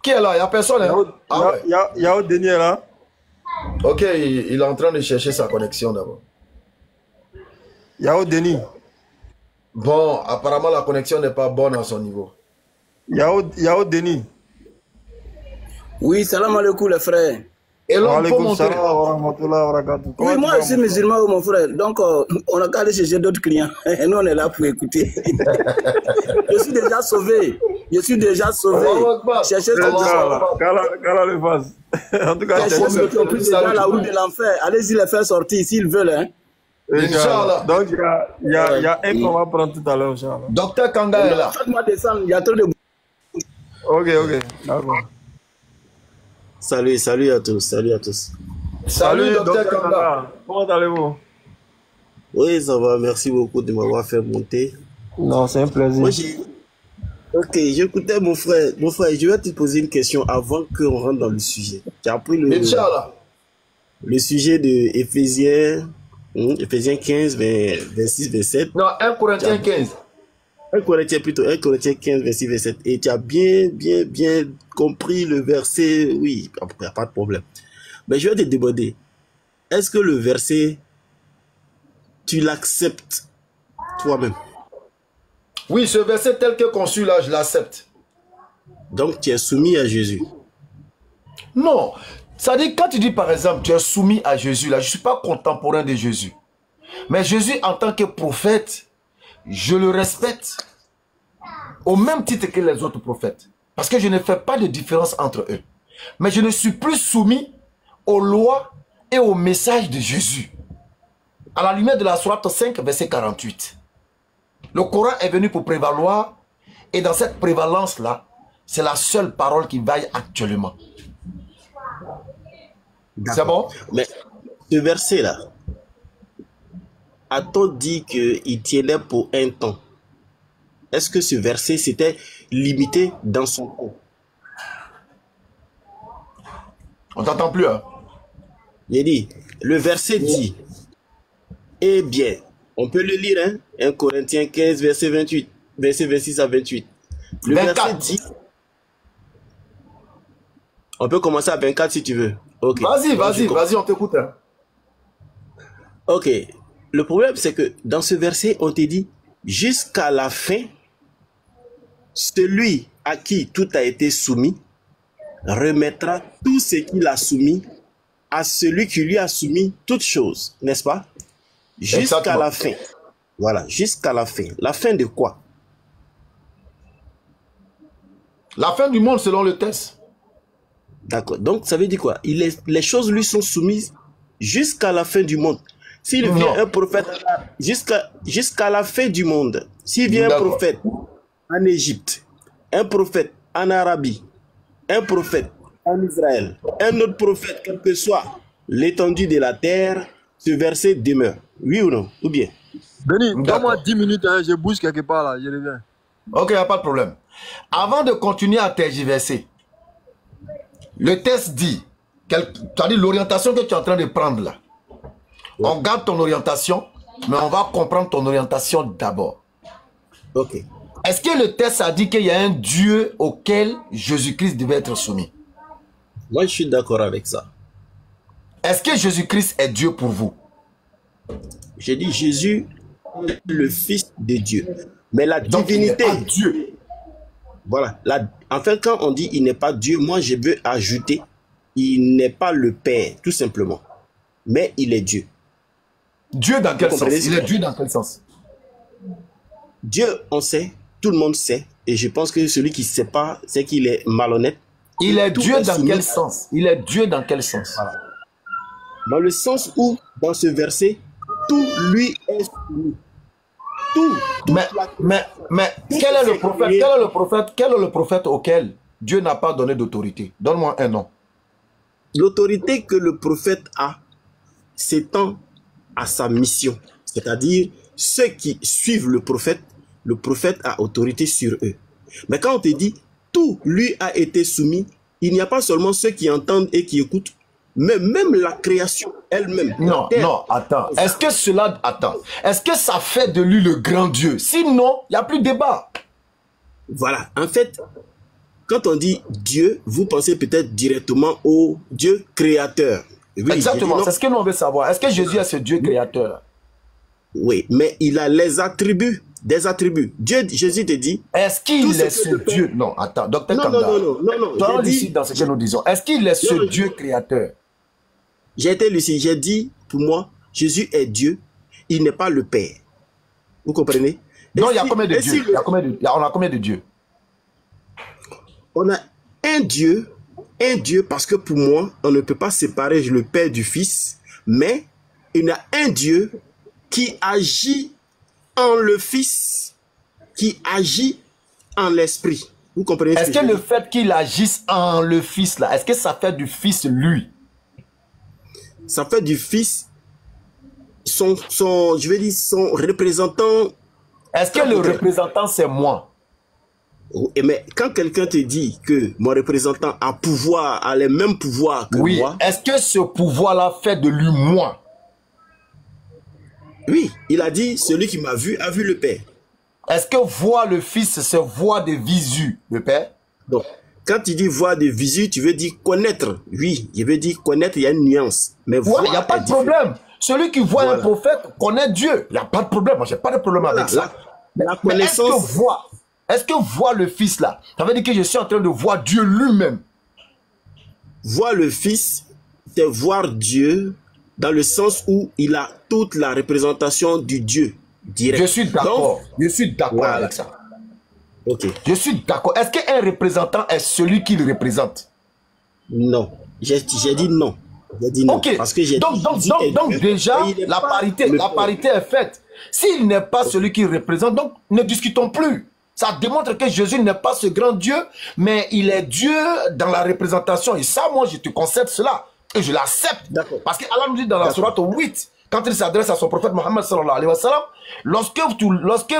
Speaker 2: Qui est là? Il n'y a personne. Hein?
Speaker 5: Yao Denis est là.
Speaker 2: Ok, il est en train de chercher sa connexion d'abord.
Speaker 5: Yao Denis.
Speaker 2: Bon, apparemment la connexion n'est pas bonne à son niveau.
Speaker 5: Yao Denis.
Speaker 6: Oui, salam alaikum les frères.
Speaker 2: Et là,
Speaker 6: Oui, moi je suis musulman, mon frère. Donc, on a qu'à aller chercher d'autres clients. Et nous, on est là pour écouter. Je suis déjà sauvé. Je suis déjà sauvé. Cherchez ce
Speaker 5: le face. En tout cas,
Speaker 6: cherchez ceux qui sont dans la route de l'enfer. Allez-y les faire sortir s'ils veulent. Hein.
Speaker 5: Inch'Allah. Donc, il y a un qu'on va prendre tout à l'heure, Inch'Allah.
Speaker 2: Docteur Kanga est là.
Speaker 6: Faites-moi descendre, il y a trop de...
Speaker 5: Ok, d'accord.
Speaker 6: Salut à tous, salut à tous.
Speaker 2: Salut Docteur Kanga.
Speaker 5: Comment allez-vous?
Speaker 6: Oui, ça va, merci beaucoup de m'avoir fait monter.
Speaker 5: Non, c'est un plaisir.
Speaker 6: Moi, ok, j'écoutais mon frère. Mon frère, je vais te poser une question avant qu'on rentre dans le sujet. Tu as appris le sujet de Éphésiens 15, 26, 27.
Speaker 2: Non, 1 Corinthiens 15.
Speaker 6: 1 Corinthiens 15, 26, 27. Et tu as bien compris le verset. Oui, il n'y a pas de problème. Mais je vais te demander, est-ce que le verset, tu l'acceptes toi-même?
Speaker 2: Oui, ce verset tel que conçu là, je l'accepte.
Speaker 6: Donc tu es soumis à Jésus?
Speaker 2: Non. Ça dit, quand tu dis par exemple, tu es soumis à Jésus, là, je ne suis pas contemporain de Jésus. Mais Jésus, en tant que prophète, je le respecte au même titre que les autres prophètes. Parce que je ne fais pas de différence entre eux. Mais je ne suis plus soumis aux lois et au message de Jésus. À la lumière de la sourate 5, verset 48. Le Coran est venu pour prévaloir. Et dans cette prévalence-là, c'est la seule parole qui vaille actuellement. C'est bon?
Speaker 6: Mais ce verset-là, a-t-on dit qu'il tiendait pour un temps? Est-ce que ce verset s'était limité dans son temps?
Speaker 2: On t'entend plus, hein?
Speaker 6: J'ai dit, le verset dit, eh bien, On peut le lire, hein? 1 Corinthiens 15, verset 28, verset 26 à 28. Le
Speaker 2: 24.
Speaker 6: verset dit... On peut commencer à 24 si tu veux. Ok.
Speaker 2: Vas-y, on t'écoute. Hein.
Speaker 6: Ok. Le problème, c'est que dans ce verset, on te dit, jusqu'à la fin, celui à qui tout a été soumis remettra tout ce qu'il a soumis à celui qui lui a soumis toutes choses, n'est-ce pas? Jusqu'à la fin. Voilà, jusqu'à la fin. La fin de quoi?
Speaker 2: La fin du monde selon le texte.
Speaker 6: D'accord. Donc, ça veut dire quoi? Les choses lui sont soumises jusqu'à la fin du monde. S'il vient un prophète jusqu'à la fin du monde, s'il vient un prophète en Égypte, un prophète en Arabie, un prophète en Israël, un autre prophète, quel que soit l'étendue de la terre, ce verset demeure. Oui ou non? Ou bien?
Speaker 5: Benny, donne-moi 10 minutes, hein, je bouge quelque part là, je reviens.
Speaker 2: Ok, il n'y a pas de problème. Avant de continuer à tergiverser, le texte dit, c'est-à-dire l'orientation que tu es en train de prendre là. On garde ton orientation, mais on va comprendre ton orientation d'abord.
Speaker 6: Ok.
Speaker 2: Est-ce que le texte a dit qu'il y a un Dieu auquel Jésus-Christ devait être soumis?
Speaker 6: Moi, je suis d'accord avec ça.
Speaker 2: Est-ce que Jésus-Christ est Dieu pour vous?
Speaker 6: J'ai dit Jésus est le Fils de Dieu. Mais la divinité...
Speaker 2: Donc, il n'est pas Dieu.
Speaker 6: Voilà. En fait, quand on dit il n'est pas Dieu, moi, je veux ajouter il n'est pas le Père, tout simplement. Mais il est Dieu.
Speaker 2: Dieu dans quel sens? Il est Dieu dans quel sens?
Speaker 6: Dieu, on sait, tout le monde sait, et je pense que celui qui ne sait pas, c'est qu'il est malhonnête.
Speaker 2: Il est Dieu dans quel sens? Il est Dieu dans quel sens?
Speaker 6: Voilà. Dans le sens où, dans ce verset, tout lui est soumis. Tout.
Speaker 2: Mais quel est le prophète? Quel est le prophète auquel Dieu n'a pas donné d'autorité? Donne-moi un nom.
Speaker 6: L'autorité que le prophète a s'étend à sa mission. C'est-à-dire, ceux qui suivent le prophète a autorité sur eux. Mais quand on te dit, tout lui a été soumis, il n'y a pas seulement ceux qui entendent et qui écoutent, mais même la création elle-même.
Speaker 2: Non, attends. Est-ce que ça fait de lui le grand Dieu? Sinon, il n'y a plus de débat.
Speaker 6: Voilà. En fait, quand on dit Dieu, vous pensez peut-être directement au Dieu créateur. Oui,
Speaker 2: exactement, c'est ce que nous on veut savoir. Est-ce que Jésus est ce Dieu créateur?
Speaker 6: Oui, mais il a les attributs, des attributs. Jésus te dit...
Speaker 2: Est-ce qu'il est ce Dieu? Non, attends, docteur Kanda.
Speaker 6: Non.
Speaker 2: Toi, ici, dans ce que nous disons, est-ce qu'il est ce Dieu créateur?
Speaker 6: J'ai été lucide, j'ai dit, pour moi, Jésus est Dieu, il n'est pas le Père. Vous comprenez?
Speaker 2: Non, il y a combien de dieux? On a combien de dieux?
Speaker 6: On a un Dieu parce que pour moi, on ne peut pas séparer le Père du Fils, mais il y a un Dieu qui agit en le Fils, qui agit en l'Esprit. Vous comprenez?
Speaker 2: Est-ce que le fait qu'il agisse en le Fils, là, est-ce que ça fait du Fils lui?
Speaker 6: Ça fait du Fils son représentant.
Speaker 2: Est-ce que le représentant, c'est moi?
Speaker 6: Mais quand quelqu'un te dit que mon représentant a les mêmes pouvoirs que moi...
Speaker 2: Est-ce que ce pouvoir-là fait de lui moi?
Speaker 6: Oui, il a dit, celui qui m'a vu a vu le Père.
Speaker 2: Est-ce que voir le Fils, c'est voir de visu le Père?
Speaker 6: Donc, quand tu dis voir de visu, tu veux dire connaître. Oui, je veux dire connaître, il y a une nuance. Mais
Speaker 2: il n'y a pas de problème. Celui qui voit un prophète connaît Dieu. Il n'y a pas de problème. Moi, je n'ai pas de problème avec ça.
Speaker 6: La connaissance...
Speaker 2: Est-ce que voir le Fils là, ça veut dire que je suis en train de voir Dieu lui-même?
Speaker 6: Voir le Fils, c'est voir Dieu dans le sens où il a toute la représentation du Dieu direct.
Speaker 2: Je suis d'accord. Je suis d'accord avec ça.
Speaker 6: Ok.
Speaker 2: Je suis d'accord. Est-ce qu'un représentant est celui qu'il représente?
Speaker 6: Non. J'ai dit non. J'ai dit non.
Speaker 2: Ok.
Speaker 6: Parce que
Speaker 2: donc déjà, la parité est faite. S'il n'est pas celui qu'il représente, donc ne discutons plus. Ça démontre que Jésus n'est pas ce grand Dieu, mais il est Dieu dans la représentation. Et ça, moi, je te concède cela. Et je l'accepte. Parce qu'Allah nous dit dans la sourate 8, quand il s'adresse à son prophète Mohammed sallallahu alayhi wa sallam, lorsque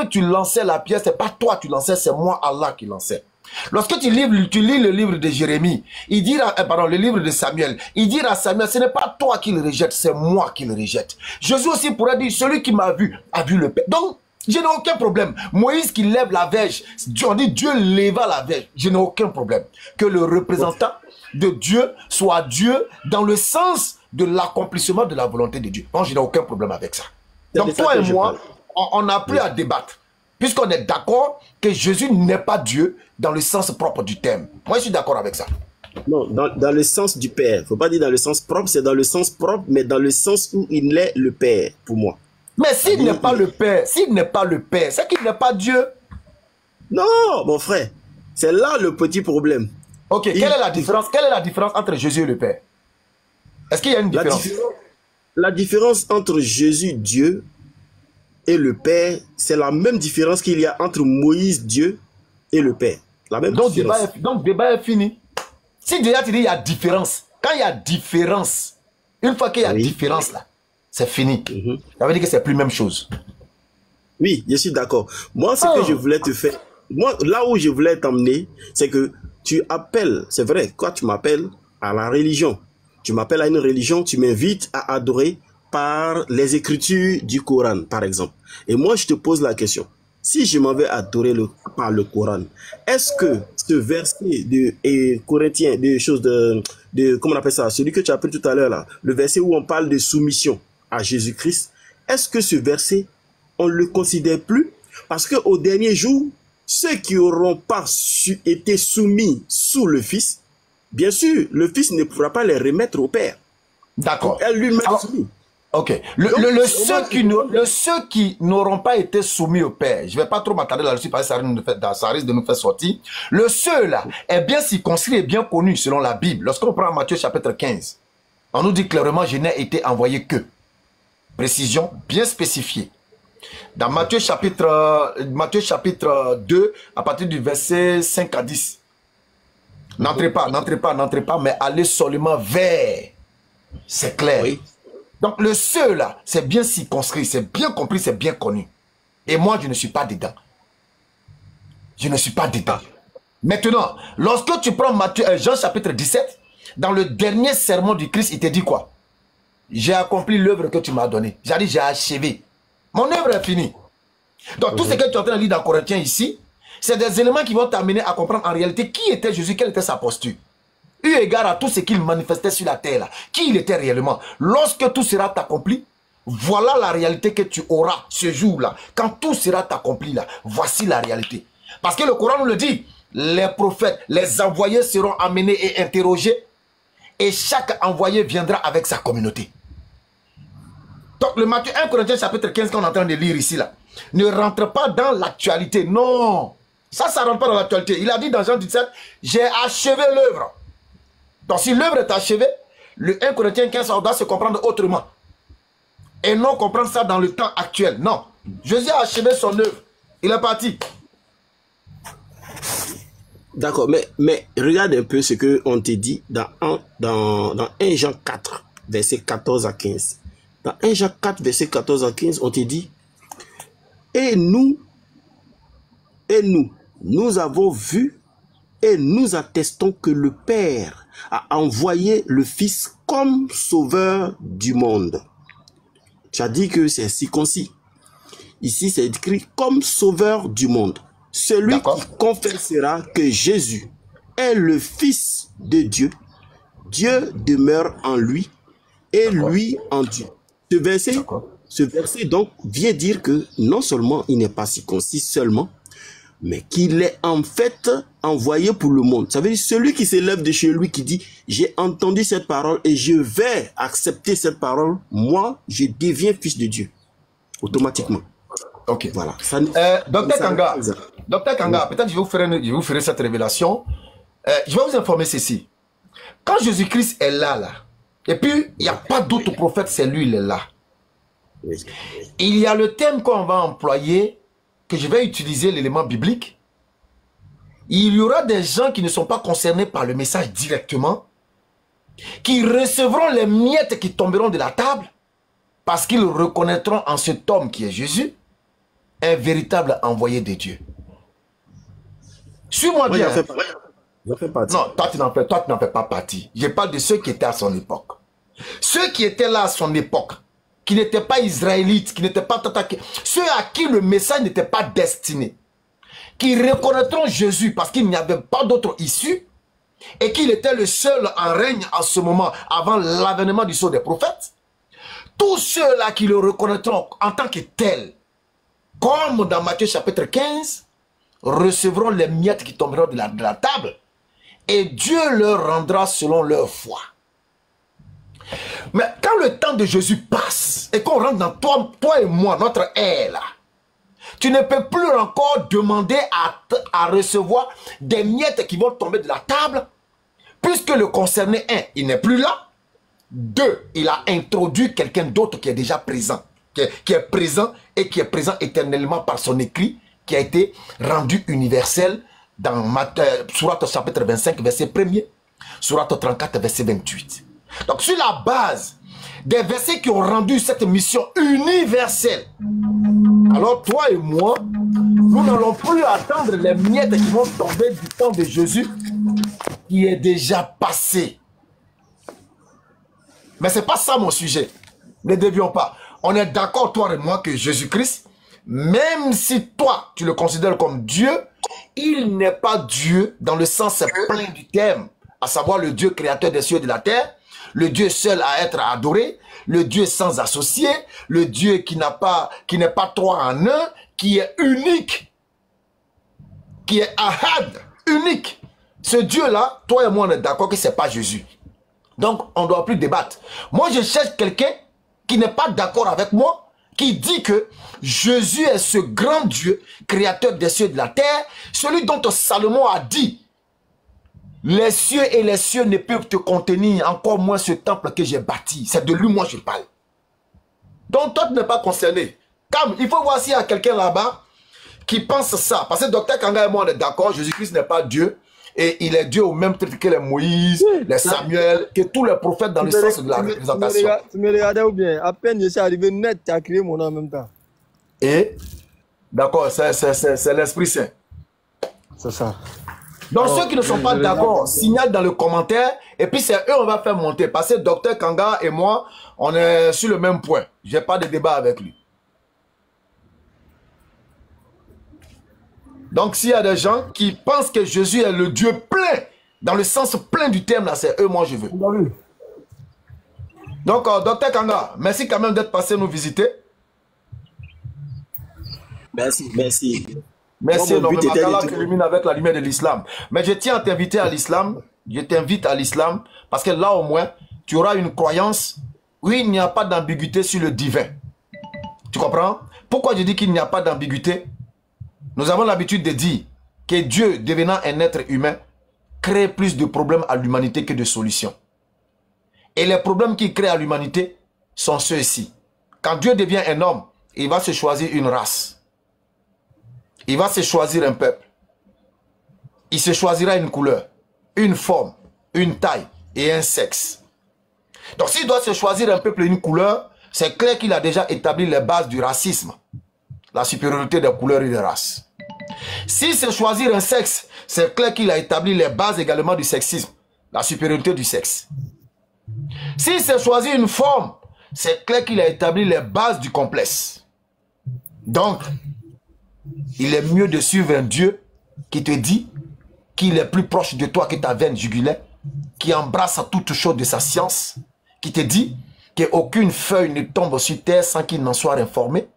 Speaker 2: tu lançais la pierre, c'est pas toi qui lançais, c'est moi Allah qui lançais. Lorsque tu lis le livre de Jérémie, il dit, pardon, le livre de Samuel, il dit à Samuel, ce n'est pas toi qui le rejette, c'est moi qui le rejette. Jésus aussi pourrait dire, celui qui m'a vu a vu le Père. Donc, je n'ai aucun problème. Moïse qui lève la verge, on dit Dieu leva la verge. Je n'ai aucun problème. Que le représentant de Dieu soit Dieu dans le sens de l'accomplissement de la volonté de Dieu. Donc, je n'ai aucun problème avec ça. Donc, toi et moi, on n'a plus à débattre. Puisqu'on est d'accord que Jésus n'est pas Dieu dans le sens propre du terme. Moi, je suis d'accord avec ça.
Speaker 6: Non, dans le sens du Père. Il ne faut pas dire dans le sens propre, c'est dans le sens propre, mais dans le sens où il est le Père, pour moi.
Speaker 2: Mais s'il n'est pas le Père, c'est qu'il n'est pas Dieu.
Speaker 6: Non, mon frère, c'est là le petit problème.
Speaker 2: Ok, quelle est la différence entre Jésus et le Père? Est-ce qu'il y a une différence?
Speaker 6: La différence entre Jésus, Dieu, et le Père, c'est la même différence qu'il y a entre Moïse, Dieu, et le Père. La même différence.
Speaker 2: Donc, débat est fini. Si déjà tu dis il y a différence, quand il y a différence, une fois qu'il y a différence là, c'est fini. Ça veut dire que c'est plus la même chose.
Speaker 6: Oui, je suis d'accord. Moi, ce que je voulais te faire, moi, là où je voulais t'emmener, c'est que tu appelles, c'est vrai, quand tu m'appelles à la religion, tu m'appelles à une religion, tu m'invites à adorer par les écritures du Coran, par exemple. Et moi, je te pose la question. Si je m'en vais adorer par le Coran, est-ce que ce verset de Corinthiens, comment on appelle ça, celui que tu as appelé tout à l'heure là, le verset où on parle de soumission à Jésus-Christ, est-ce que ce verset, on ne le considère plus? Parce qu'au dernier jour, ceux qui n'auront pas été soumis sous le Fils, bien sûr, le Fils ne pourra pas les remettre au Père.
Speaker 2: D'accord.
Speaker 6: Elle lui-même soumis.
Speaker 2: Ok. Ceux qui n'auront pas été soumis au Père, je ne vais pas trop m'attarder là-dessus parce que ça risque de nous faire sortir. Le ceux-là est bien circonscrit et bien connu selon la Bible. Lorsqu'on prend Matthieu chapitre 15, on nous dit clairement, je n'ai été envoyé que. Précision bien spécifiée. Dans Matthieu chapitre 2, à partir du verset 5 à 10. N'entrez pas, mais allez seulement vers. C'est clair. Oui. Donc le ceux là, c'est bien circonscrit, c'est bien compris, c'est bien connu. Et moi, je ne suis pas dedans. Je ne suis pas dedans. Maintenant, lorsque tu prends Jean chapitre 17, dans le dernier sermon du Christ, il te dit quoi? J'ai accompli l'œuvre que tu m'as donnée. J'ai dit, j'ai achevé. Mon œuvre est finie. Donc tout ce que tu es en train de lire dans Corinthiens ici, c'est des éléments qui vont t'amener à comprendre en réalité qui était Jésus, quelle était sa posture. Eu égard à tout ce qu'il manifestait sur la terre, là, qui il était réellement. Lorsque tout sera accompli, voilà la réalité que tu auras ce jour-là. Quand tout sera accompli, là, voici la réalité. Parce que le Coran nous le dit, les prophètes, les envoyés seront amenés et interrogés, et chaque envoyé viendra avec sa communauté. Donc le Matthieu 1 Corinthiens chapitre 15 qu'on est en train de lire ici, là, ne rentre pas dans l'actualité. Non, ça ne rentre pas dans l'actualité. Il a dit dans Jean 17, j'ai achevé l'œuvre. Donc si l'œuvre est achevée, le 1 Corinthiens 15, on doit se comprendre autrement. Et non comprendre ça dans le temps actuel. Non. Jésus a achevé son œuvre. Il est parti.
Speaker 6: D'accord, mais regarde un peu ce qu'on te dit dans 1 Jean 4, verset 14 à 15. Dans 1 Jean 4, verset 14 à 15, on te dit, et nous avons vu et nous attestons que le Père a envoyé le Fils comme sauveur du monde. Tu as dit que c'est circoncis. Ici, c'est écrit comme sauveur du monde. Celui qui confessera que Jésus est le Fils de Dieu, Dieu demeure en lui et lui en Dieu. Ce verset donc vient dire que non seulement il n'est pas circoncis seulement, mais qu'il est en fait envoyé pour le monde. Ça veut dire celui qui s'élève de chez lui qui dit « J'ai entendu cette parole et je vais accepter cette parole, moi, je deviens fils de Dieu. » Automatiquement.
Speaker 2: Ok.
Speaker 6: Voilà.
Speaker 2: Docteur Kanga, peut-être je vais vous faire cette révélation. Je vais vous informer ceci. Quand Jésus-Christ est là, et puis il n'y a pas d'autre prophète, c'est lui, il est là. Il y a le terme qu'on va employer, que je vais utiliser l'élément biblique. Il y aura des gens qui ne sont pas concernés par le message directement, qui recevront les miettes qui tomberont de la table, parce qu'ils reconnaîtront en cet homme qui est Jésus, un véritable envoyé de Dieu. Suis-moi bien.
Speaker 6: J'en fais partie.
Speaker 2: Non, toi tu n'en fais pas partie. Je parle de ceux qui étaient à son époque. Ceux qui étaient là à son époque, qui n'étaient pas israélites, qui n'étaient pas attaqués, ceux à qui le message n'était pas destiné, qui reconnaîtront Jésus parce qu'il n'y avait pas d'autre issue et qu'il était le seul en règne en ce moment avant l'avènement du sceau des prophètes. Tous ceux-là qui le reconnaîtront en tant que tel, comme dans Matthieu chapitre 15, recevront les miettes qui tomberont de la table et Dieu leur rendra selon leur foi. Mais quand le temps de Jésus passe et qu'on rentre dans toi et moi, notre ère là, tu ne peux plus encore demander à recevoir des miettes qui vont tomber de la table, puisque le concerné, un, il n'est plus là. Deux, il a introduit quelqu'un d'autre qui est déjà présent, qui est présent et qui est présent éternellement par son écrit, qui a été rendu universel dans Sourate chapitre 25, verset 1er, Sourate 34, verset 28. Donc sur la base des versets qui ont rendu cette mission universelle, alors toi et moi, nous n'allons plus attendre les miettes qui vont tomber du temps de Jésus qui est déjà passé. Mais ce n'est pas ça mon sujet. Ne dévions pas. On est d'accord, toi et moi, que Jésus-Christ, même si toi, tu le considères comme Dieu, il n'est pas Dieu dans le sens plein du terme, à savoir le Dieu créateur des cieux et de la terre, le Dieu seul à être adoré, le Dieu sans associé, le Dieu qui n'est pas trois en un, qui est unique, qui est ahad, unique. Ce Dieu-là, toi et moi, on est d'accord que ce n'est pas Jésus. Donc, on ne doit plus débattre. Moi, je cherche quelqu'un qui n'est pas d'accord avec moi, qui dit que Jésus est ce grand Dieu, créateur des cieux et de la terre, celui dont Salomon a dit, les cieux et les cieux ne peuvent te contenir, encore moins ce temple que j'ai bâti. C'est de lui, moi, je parle. Donc, toi, tu n'es pas concerné. Comme, il faut voir s'il y a quelqu'un là-bas qui pense ça. Parce que Dr Kanga et moi, on est d'accord, Jésus-Christ n'est pas Dieu. Et il est Dieu au même titre que les Moïse, les Samuel, que tous les prophètes dans le sens de la représentation.
Speaker 5: Tu me regardais ou bien, à peine je suis arrivé net, tu as crié mon nom en même temps.
Speaker 2: Et, d'accord, c'est l'Esprit Saint.
Speaker 5: C'est ça.
Speaker 2: Donc ceux qui ne sont pas d'accord, signalent dans le commentaire, et puis c'est eux on va faire monter. Parce que Dr Kanga et moi, on est sur le même point. Je n'ai pas de débat avec lui. Donc s'il y a des gens qui pensent que Jésus est le Dieu plein, dans le sens plein du terme, là, c'est eux, moi je veux. Donc Dr Kanga, merci quand même d'être passé nous visiter.
Speaker 6: Merci, merci.
Speaker 2: Merci énormément. Allah t'illumine avec la lumière de l'islam. Mais je tiens à t'inviter à l'islam. Je t'invite à l'islam parce que là au moins, tu auras une croyance où il n'y a pas d'ambiguïté sur le divin. Tu comprends? Pourquoi je dis qu'il n'y a pas d'ambiguïté? Nous avons l'habitude de dire que Dieu, devenant un être humain, crée plus de problèmes à l'humanité que de solutions. Et les problèmes qu'il crée à l'humanité sont ceux-ci. Quand Dieu devient un homme, il va se choisir une race. Il va se choisir un peuple. Il se choisira une couleur, une forme, une taille et un sexe. Donc s'il doit se choisir un peuple et une couleur, c'est clair qu'il a déjà établi les bases du racisme. La supériorité des couleurs et des races. S'il se choisir un sexe, c'est clair qu'il a établi les bases également du sexisme. La supériorité du sexe. S'il se choisir une forme, c'est clair qu'il a établi les bases du complexe. Donc, il est mieux de suivre un Dieu qui te dit qu'il est plus proche de toi que ta veine jugulaire, qui embrasse toute chose de sa science, qui te dit qu'aucune feuille ne tombe sur terre sans qu'il n'en soit informé.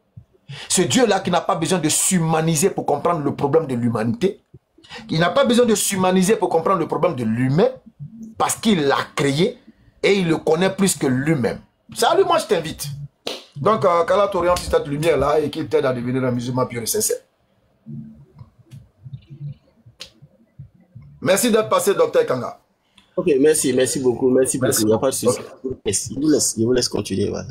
Speaker 2: Ce Dieu-là qui n'a pas besoin de s'humaniser pour comprendre le problème de l'humanité, il n'a pas besoin de s'humaniser pour comprendre le problème de l'humain, parce qu'il l'a créé et il le connaît plus que lui-même. Salut, moi je t'invite. Donc, qu'Allah t'oriente sur cette lumière-là et qu'il t'aide à devenir un musulman pur et sincère. Merci d'être passé, Dr Kanga.
Speaker 6: Ok, merci beaucoup, merci beaucoup. Il n'y a pas de souci. Merci. Je vous laisse continuer. Voilà.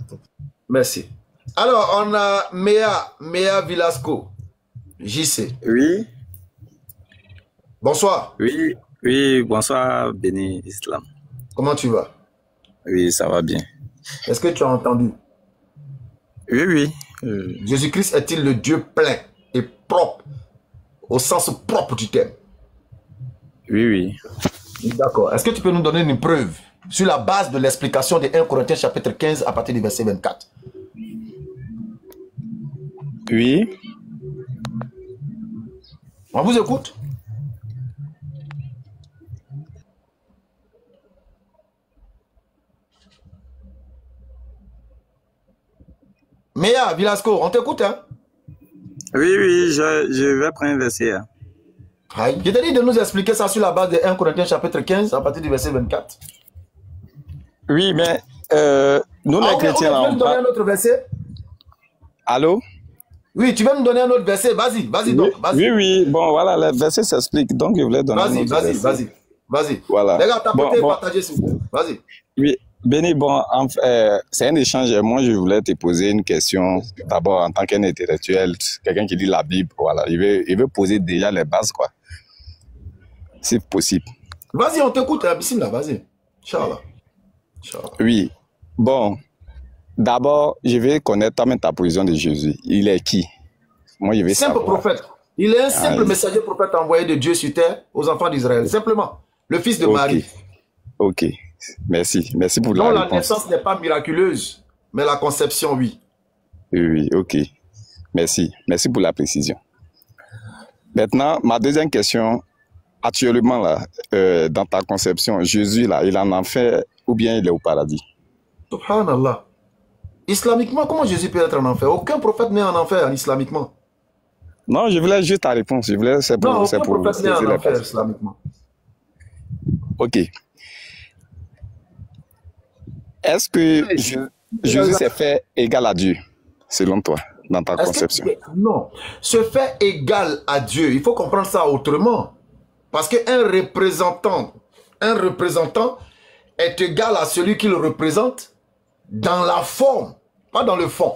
Speaker 2: Merci. Alors, on a Méa Vilasco, JC.
Speaker 7: Oui.
Speaker 2: Bonsoir.
Speaker 7: Oui, bonsoir, béni Islam.
Speaker 2: Comment tu vas?
Speaker 7: Oui, ça va bien.
Speaker 2: Est-ce que tu as entendu?
Speaker 7: Oui.
Speaker 2: Jésus-Christ est-il le Dieu plein et propre, au sens propre du terme?
Speaker 7: Oui, oui.
Speaker 2: D'accord. Est-ce que tu peux nous donner une preuve sur la base de l'explication de 1 Corinthiens chapitre 15 à partir du verset 24?
Speaker 7: Oui.
Speaker 2: On vous écoute? Méa, Vilasco, on t'écoute, hein?
Speaker 7: Oui, oui, je vais prendre un verset. Hein.
Speaker 2: Je t'ai dit de nous expliquer ça sur la base de 1 Corinthiens chapitre 15 à partir du verset 24.
Speaker 7: Oui, mais nous les chrétiens,
Speaker 2: tu veux nous donner un autre verset?
Speaker 7: Allô?
Speaker 2: Oui, tu veux nous donner un autre verset? Vas-y, vas-y donc.
Speaker 7: Oui, oui, bon, voilà, le verset s'explique. Donc, je voulais donner un autre verset.
Speaker 2: Vas-y.
Speaker 7: Voilà.
Speaker 2: Les gars, tapez, partagez s'il vous plaît. Vas-y.
Speaker 7: Oui, Béni, bon, c'est un échange. Moi, je voulais te poser une question. D'abord, en tant qu'un intellectuel, quelqu'un qui lit la Bible, voilà, il veut poser déjà les bases, quoi. C'est possible.
Speaker 2: Vas-y, on t'écoute, Bismillah, vas-y. Inch'Allah.
Speaker 7: Oui. Bon, d'abord, je vais connaître ta position de Jésus. Il est qui? Moi, je vais
Speaker 2: simple
Speaker 7: savoir.
Speaker 2: Prophète. Il est un simple messager prophète envoyé de Dieu sur terre aux enfants d'Israël. Simplement. Le fils de Marie.
Speaker 7: Ok. Merci. Merci pour la réponse.
Speaker 2: La naissance n'est pas miraculeuse, mais la conception, oui.
Speaker 7: Oui, ok. Merci. Merci pour la précision. Maintenant, ma deuxième question. Actuellement, là, dans ta conception, Jésus, là, il est en enfer ou bien il est au paradis?
Speaker 2: Subhanallah. Islamiquement, comment Jésus peut être en enfer? Aucun prophète n'est en enfer, islamiquement.
Speaker 7: Non, je voulais juste ta réponse. Je voulais, c'est pour,
Speaker 2: non, aucun prophète n'est en enfer, islamiquement.
Speaker 7: Ok. Est-ce que Jésus s'est fait égal à Dieu, selon toi, dans ta conception?
Speaker 2: Non. Se fait égal à Dieu, il faut comprendre ça autrement. Parce qu'un représentant est égal à celui qu'il représente dans la forme, pas dans le fond.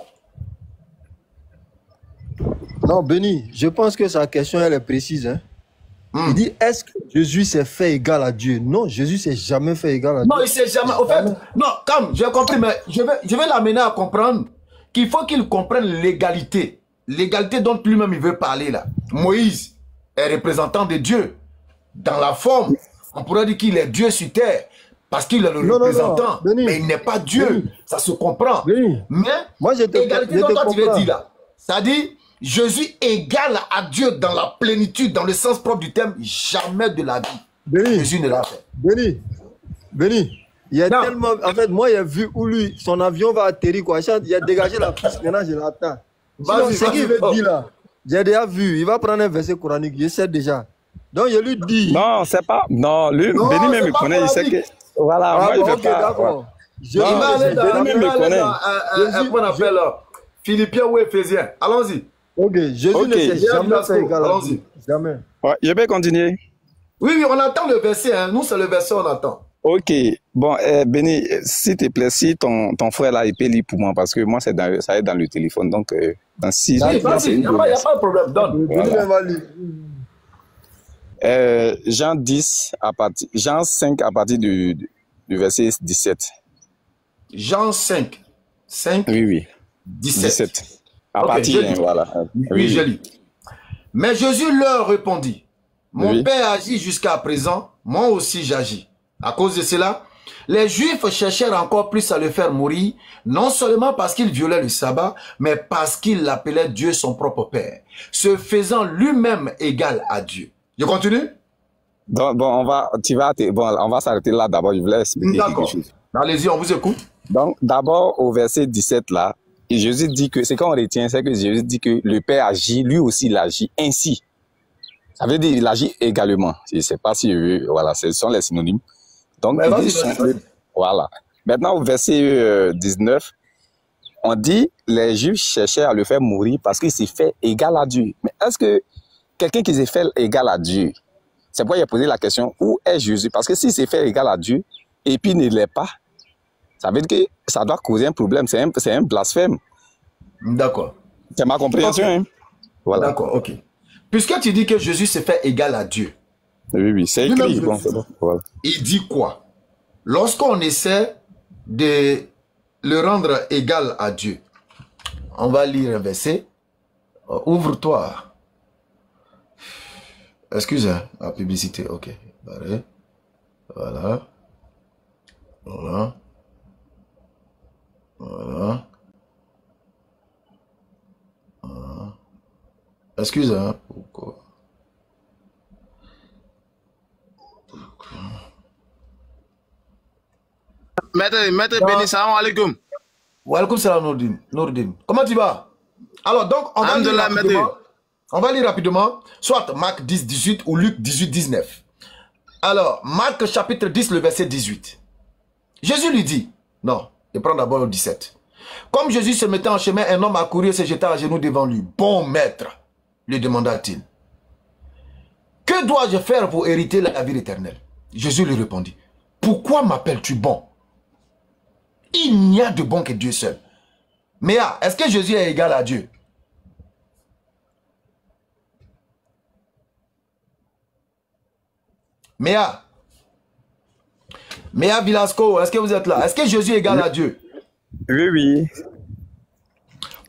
Speaker 5: Non, Béni, je pense que sa question, elle est précise. Hein? Il dit, est-ce que Jésus s'est fait égal à Dieu? Non, Jésus s'est jamais fait égal à Dieu.
Speaker 2: Non, il s'est jamais... Au fait, non, comme j'ai compris, mais je vais l'amener à comprendre qu'il faut qu'il comprenne l'égalité. L'égalité dont lui-même il veut parler là. Moïse est représentant de Dieu. Dans la forme, on pourrait dire qu'il est Dieu sur terre. Parce qu'il est le représentant. Mais il n'est pas Dieu. Ça se comprend. Mais
Speaker 5: moi,
Speaker 2: l'égalité dont toi tu veux dire là, ça dit... Jésus égale à Dieu dans la plénitude, dans le sens propre du terme, jamais de la vie. Jésus ne l'a fait.
Speaker 5: Béni, il y a tellement... En fait, moi, j'ai vu où lui, son avion va atterrir, quoi. Il a dégagé la piste, maintenant je l'attends. Ce qu'il veut dire là, j'ai déjà vu, il va prendre un verset coranique, je sais déjà. Donc, je lui dis...
Speaker 7: Non, c'est pas... Non, lui, Béni même me connaît, il sait que... Voilà, moi, il veut pas...
Speaker 2: D'accord. Il va aller dans... Comment on appelle Philippiens ou Éphésiens. Allons-y.
Speaker 5: Ok, Jésus ne s'est jamais fait égal à Dieu. Jamais.
Speaker 7: Ouais, je vais continuer.
Speaker 2: Oui, on attend le verset. Hein. Nous, c'est le verset, on attend.
Speaker 7: Ok. Bon, Béni, s'il te plaît, si ton frère là, il peut lire pour moi, parce que moi, ça est dans le téléphone. Donc, dans 6
Speaker 2: il n'y a pas de problème. Donne.
Speaker 7: Voilà. Jean 5 à partir du verset 17.
Speaker 2: Jean 5. 5.
Speaker 7: Oui.
Speaker 2: 17.
Speaker 7: À partir, voilà.
Speaker 2: Oui, je lis. Mais Jésus leur répondit, mon Père agit jusqu'à présent, moi aussi j'agis. À cause de cela, les Juifs cherchèrent encore plus à le faire mourir, non seulement parce qu'il violait le sabbat, mais parce qu'il appelait Dieu son propre Père, se faisant lui-même égal à Dieu. Je continue?
Speaker 7: Donc, bon, on va s'arrêter là d'abord, je voulais expliquer quelque chose.
Speaker 2: Allez-y, on vous écoute.
Speaker 7: Donc, d'abord, au verset 17 là, et Jésus dit que, ce qu'on retient, c'est que Jésus dit que le Père agit, lui aussi il agit ainsi. Ça veut dire il agit également. Je ne sais pas si, voilà, ce sont les synonymes. Donc, voilà. Maintenant, au verset 19, on dit, les Juifs cherchaient à le faire mourir parce qu'il s'est fait égal à Dieu. Mais est-ce que quelqu'un qui s'est fait égal à Dieu, c'est pourquoi il a posé la question, où est Jésus? Parce que s'il s'est fait égal à Dieu, et puis il ne l'est pas, ça veut dire que ça doit causer un problème, c'est un blasphème.
Speaker 2: D'accord.
Speaker 7: C'est ma compréhension.
Speaker 2: Okay.
Speaker 7: Hein? Voilà.
Speaker 2: D'accord, ok. Puisque tu dis que Jésus s'est fait égal à Dieu.
Speaker 7: Oui, c'est écrit. Bon, voilà.
Speaker 2: Il dit quoi? Lorsqu'on essaie de le rendre égal à Dieu, on va lire un verset. Ouvre-toi. Excusez la publicité, ok. Barré. Voilà. Voilà. Voilà. Voilà. Excusez, hein. Pourquoi?
Speaker 6: Maître Béni, salam alaikum.
Speaker 2: Walaikum salam Nourdine. Comment tu vas? Alors donc, on va lire rapidement. On va lire rapidement, soit Marc 10, 18 ou Luc 18, 19. Alors, Marc chapitre 10, le verset 18. Jésus lui dit, non, je prends d'abord le 17. Comme Jésus se mettait en chemin, un homme accourut et se jeta à genoux devant lui. Bon maître, lui demanda-t-il, que dois-je faire pour hériter la vie éternelle? Jésus lui répondit, pourquoi m'appelles-tu bon? Il n'y a de bon que Dieu seul. Mais est-ce que Jésus est égal à Dieu? Méa Vilasco, est-ce que vous êtes là? Est-ce que Jésus est égal à Dieu?
Speaker 7: Oui, oui.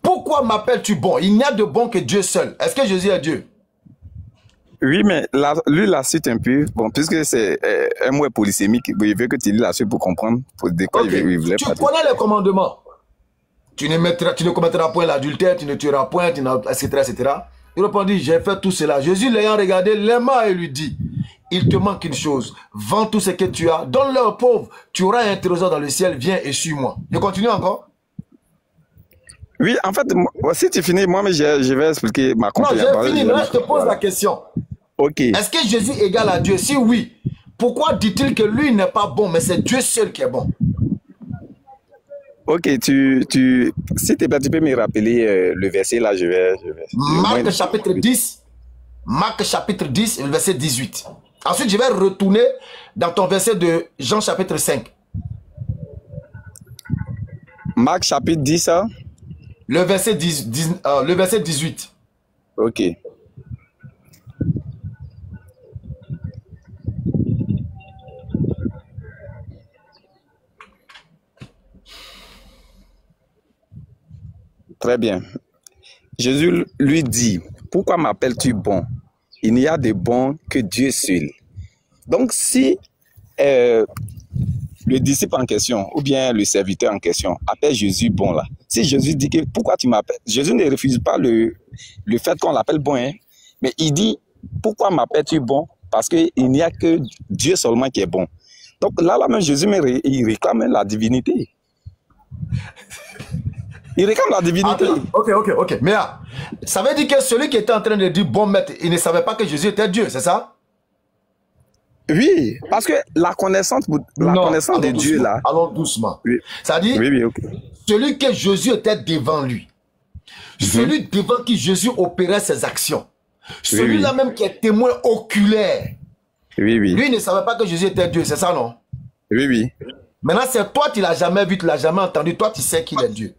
Speaker 2: Pourquoi m'appelles-tu bon? Il n'y a de bon que Dieu seul. Est-ce que Jésus est Dieu?
Speaker 7: Oui, mais lui, la suite un peu, bon, puisque c'est un mot polysémique, il veut que tu lis la suite pour comprendre de quoi il voulait
Speaker 2: tu
Speaker 7: parler.
Speaker 2: connais les commandements. Tu ne commettras point l'adultère, tu ne tueras point, etc., etc. Il répondit, j'ai fait tout cela. Jésus l'ayant regardé, l'aima et lui dit, il te manque une chose, vends tout ce que tu as, donne-le aux pauvres, tu auras un trésor dans le ciel, viens et suis-moi. Je continue encore?
Speaker 7: Oui, en fait, si tu finis, moi, mais je vais expliquer ma compréhension.
Speaker 2: Non, j'ai fini, mais là, je te pose la question.
Speaker 7: Ok.
Speaker 2: Est-ce que Jésus est égal à Dieu? Si oui, pourquoi dit-il que lui n'est pas bon, mais c'est Dieu seul qui est bon?
Speaker 7: Ok, si tu peux me rappeler le verset, là, je vais
Speaker 2: Marc chapitre 10, Marc chapitre 10, le verset 18. Ensuite, je vais retourner dans ton verset de Jean chapitre 5.
Speaker 7: Marc chapitre 10, hein?
Speaker 2: Le verset 18.
Speaker 7: Ok. Très bien. Jésus lui dit, pourquoi m'appelles-tu bon? Il n'y a de bon que Dieu seul. Donc, si le disciple en question, ou bien le serviteur en question, appelle Jésus bon là, si Jésus dit que pourquoi tu m'appelles, Jésus ne refuse pas le fait qu'on l'appelle bon, hein, mais il dit, pourquoi m'appelles-tu bon? Parce qu'il n'y a que Dieu seulement qui est bon. Donc là même Jésus, il réclame la divinité. Il réclame la divinité.
Speaker 2: Ok. Mais ça veut dire que celui qui était en train de dire bon maître, il ne savait pas que Jésus était Dieu, c'est ça?
Speaker 7: Oui, parce que la connaissance de Dieu là.
Speaker 2: Allons doucement.
Speaker 7: Oui.
Speaker 2: Ça dit,
Speaker 7: ok.
Speaker 2: Celui que Jésus était devant lui, celui devant qui Jésus opérait ses actions, celui-là même qui est témoin oculaire, lui ne savait pas que Jésus était Dieu, c'est ça non?
Speaker 7: Oui.
Speaker 2: Maintenant, c'est toi qui l'as jamais vu, tu l'as jamais entendu, toi tu sais qu'il est Dieu.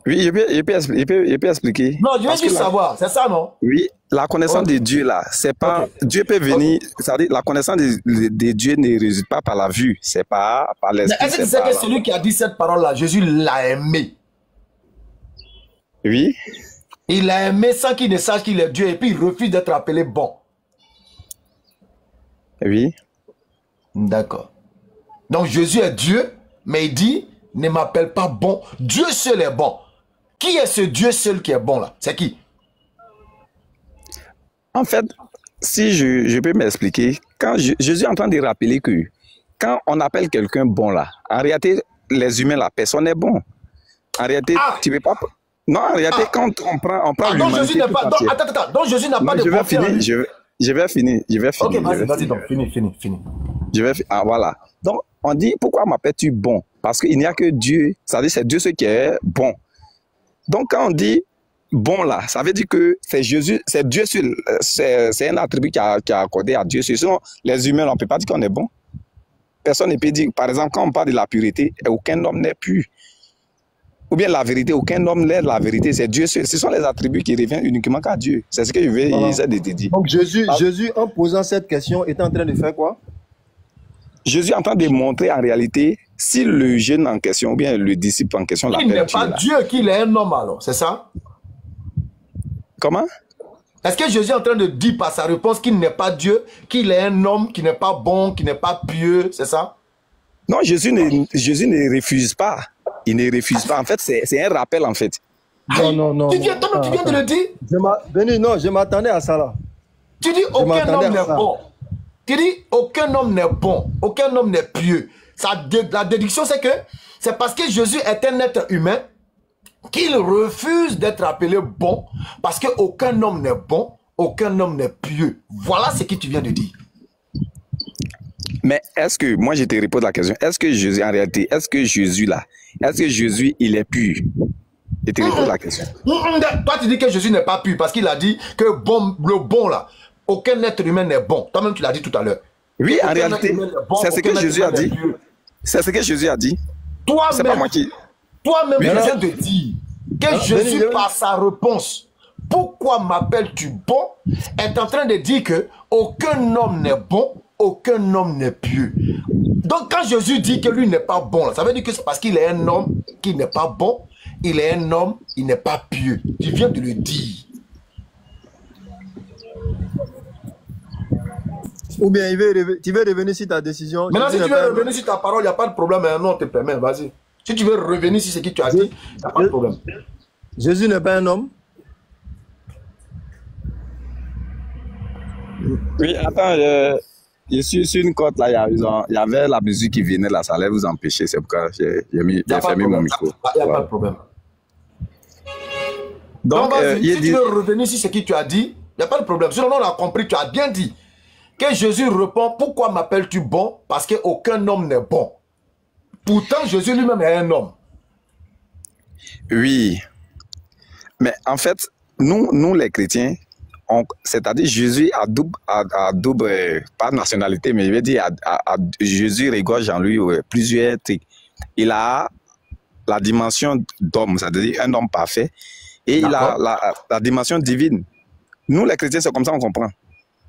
Speaker 7: Oui, il peut expliquer.
Speaker 2: Non, je veux juste savoir, c'est ça non?
Speaker 7: Oui, la connaissance de Dieu là, c'est pas... Dieu peut venir, c'est-à-dire la connaissance de Dieu ne résulte pas par la vue, c'est pas par l'esprit.
Speaker 2: Est-ce que tu sais que celui qui a dit cette parole-là, Jésus l'a aimé?
Speaker 7: Oui.
Speaker 2: Il l'a aimé sans qu'il ne sache qu'il est Dieu et puis il refuse d'être appelé bon.
Speaker 7: Oui.
Speaker 2: D'accord. Donc Jésus est Dieu, mais il dit, ne m'appelle pas bon, Dieu seul est bon. Qui est ce Dieu seul qui est bon là? C'est qui?
Speaker 7: En fait, si je peux m'expliquer, quand Jésus est en train de rappeler que quand on appelle quelqu'un bon là, en réalité, les humains, la personne est bon. En réalité, tu ne peux pas... Non, en réalité, quand on prend
Speaker 2: donc Jésus n'a pas... Donc Jésus n'a pas de bon frère.
Speaker 7: Je vais finir.
Speaker 2: Ok, vas-y donc, finis.
Speaker 7: Voilà. Donc, on dit, pourquoi m'appelles-tu bon? Parce qu'il n'y a que Dieu, ça veut dire c'est Dieu ce qui est bon. Donc, quand on dit bon là, ça veut dire que c'est Jésus, c'est Dieu seul, c'est un attribut qui a accordé à Dieu seul. Sinon, les humains, on ne peut pas dire qu'on est bon. Personne ne peut dire, par exemple, quand on parle de la pureté, aucun homme n'est pur. Ou bien la vérité, aucun homme n'est la vérité, c'est Dieu seul. Ce sont les attributs qui reviennent uniquement qu'à Dieu. C'est ce que je vais essayer de te dire.
Speaker 5: Donc Jésus, en posant cette question, est en train de faire quoi?
Speaker 7: Jésus est en train de montrer en réalité si le jeune en question, ou bien le disciple en question,
Speaker 2: il n'est pas Dieu, qu'il est un homme alors, c'est ça?
Speaker 7: Comment?
Speaker 2: Est-ce que Jésus est en train de dire par sa réponse qu'il n'est pas Dieu, qu'il est un homme qui n'est pas bon, qui n'est pas pieux, c'est ça?
Speaker 7: Non, Jésus ne refuse pas. Il ne refuse pas. En fait, c'est un rappel, en fait.
Speaker 5: Non.
Speaker 2: Tu viens de le dire?
Speaker 5: Béni, non, je m'attendais à ça là.
Speaker 2: Tu dis aucun homme n'est bon. Tu dis aucun homme n'est bon, aucun homme n'est pieux. La déduction, c'est que c'est parce que Jésus est un être humain qu'il refuse d'être appelé bon, parce qu'aucun homme n'est bon, aucun homme n'est pieux. Voilà ce que tu viens de dire.
Speaker 7: Mais est-ce que, moi je te repose la question, est-ce que Jésus, en réalité, est-ce que Jésus là, est-ce que Jésus il est pur? Je te repose la question.
Speaker 2: Toi tu dis que Jésus n'est pas pur parce qu'il a dit que le bon là, aucun être humain n'est bon. Toi-même tu l'as dit tout à l'heure.
Speaker 7: Oui, en réalité, c'est ce que Jésus a dit. C'est ce que Jésus a dit. C'est pas moi qui...
Speaker 2: Toi-même, tu viens de dire que Jésus, par sa réponse, pourquoi m'appelles-tu bon, est en train de dire que aucun homme n'est bon, aucun homme n'est pieux. Donc, quand Jésus dit que lui n'est pas bon, là, ça veut dire que c'est parce qu'il est un homme qui n'est pas bon, il est un homme, il n'est pas pieux. Tu viens de le dire.
Speaker 5: Ou bien tu veux revenir sur ta décision.
Speaker 2: Maintenant, si tu veux revenir sur ta parole, il n'y a pas de problème. Non, on te permet, vas-y. Si tu veux revenir sur ce que tu as dit, il n'y a pas de problème.
Speaker 5: Jésus n'est pas un homme.
Speaker 7: Oui, attends, je suis sur une côte là, il y avait la musique qui venait là, ça allait vous empêcher, c'est pourquoi j'ai fermé mon micro.
Speaker 2: Il n'y a pas de problème.
Speaker 7: Donc,
Speaker 2: si tu veux revenir sur ce que tu as dit, il n'y a pas de problème. Sinon, on a compris, tu as bien dit que Jésus répond, pourquoi m'appelles-tu bon? Parce qu'aucun homme n'est bon. Pourtant, Jésus lui-même est un homme.
Speaker 7: Oui. Mais en fait, nous les chrétiens, c'est-à-dire Jésus a double, pas nationalité, mais je veux dire, Jésus regorge en lui plusieurs trucs. Il a la dimension d'homme, c'est-à-dire un homme parfait, et il a la dimension divine. Nous les chrétiens, c'est comme ça qu'on comprend.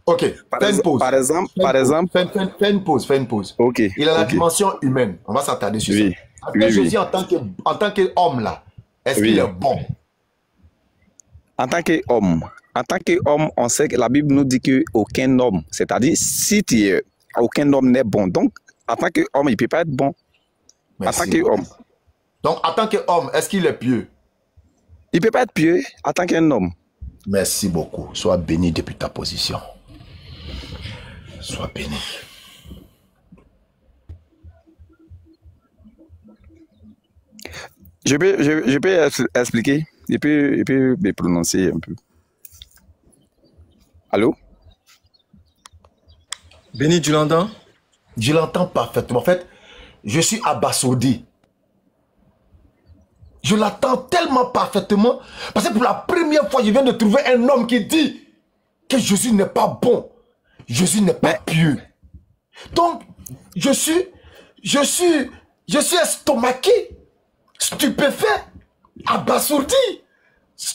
Speaker 2: Ok, fais une pause.
Speaker 7: Par exemple.
Speaker 2: Fais une pause.
Speaker 7: Ok.
Speaker 2: Il a la dimension humaine. On va s'attarder sur ça. Après, Jésus, en tant qu'homme, là, est-ce qu'il est bon?
Speaker 7: En tant qu'homme, on sait que la Bible nous dit qu'aucun homme, c'est-à-dire, si aucun homme n'est bon. Donc, en tant qu'homme, il ne peut pas être bon.
Speaker 2: Merci.
Speaker 7: En tant qu'homme.
Speaker 2: Donc, en tant qu'homme, est-ce qu'il est pieux?
Speaker 7: Il ne peut pas être pieux en tant qu'un homme.
Speaker 2: Merci beaucoup. Sois béni depuis ta position. Sois béni.
Speaker 7: Je peux expliquer. Je peux me prononcer un peu. Allô?
Speaker 5: Béni, tu l'entends?
Speaker 2: Je l'entends parfaitement. En fait, je suis abasourdi. Je l'attends tellement parfaitement. Parce que pour la première fois, je viens de trouver un homme qui dit que Jésus n'est pas bon. Jésus n'est pas pieux. Donc, je suis estomaqué, stupéfait, abasourdi.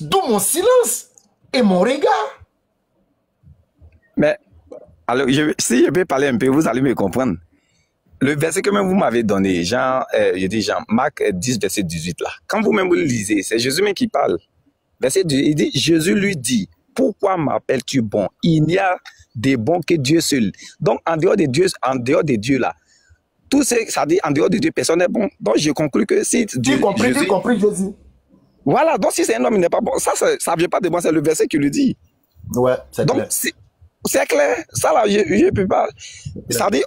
Speaker 2: D'où mon silence et mon regard.
Speaker 7: Mais, alors, si je peux parler un peu, vous allez me comprendre. Le verset que même vous m'avez donné, Marc 10, verset 18 là. Quand vous-même vous le lisez, c'est Jésus même qui parle. Verset 18, il dit, Jésus lui dit, pourquoi m'appelles-tu bon? Il n'y a des bons que Dieu seul. Donc, en dehors de Dieu là, tout ça dit, en dehors de Dieu, personne n'est bon. Donc, je conclus que si Dieu...
Speaker 2: Tu compris Jésus?
Speaker 7: Voilà, donc si c'est un homme, il n'est pas bon. Ça ne vient pas de moi, c'est le verset qui le dit.
Speaker 2: Ouais, c'est clair.
Speaker 7: C'est clair. Ça là, je ne peux pas... Ça dit,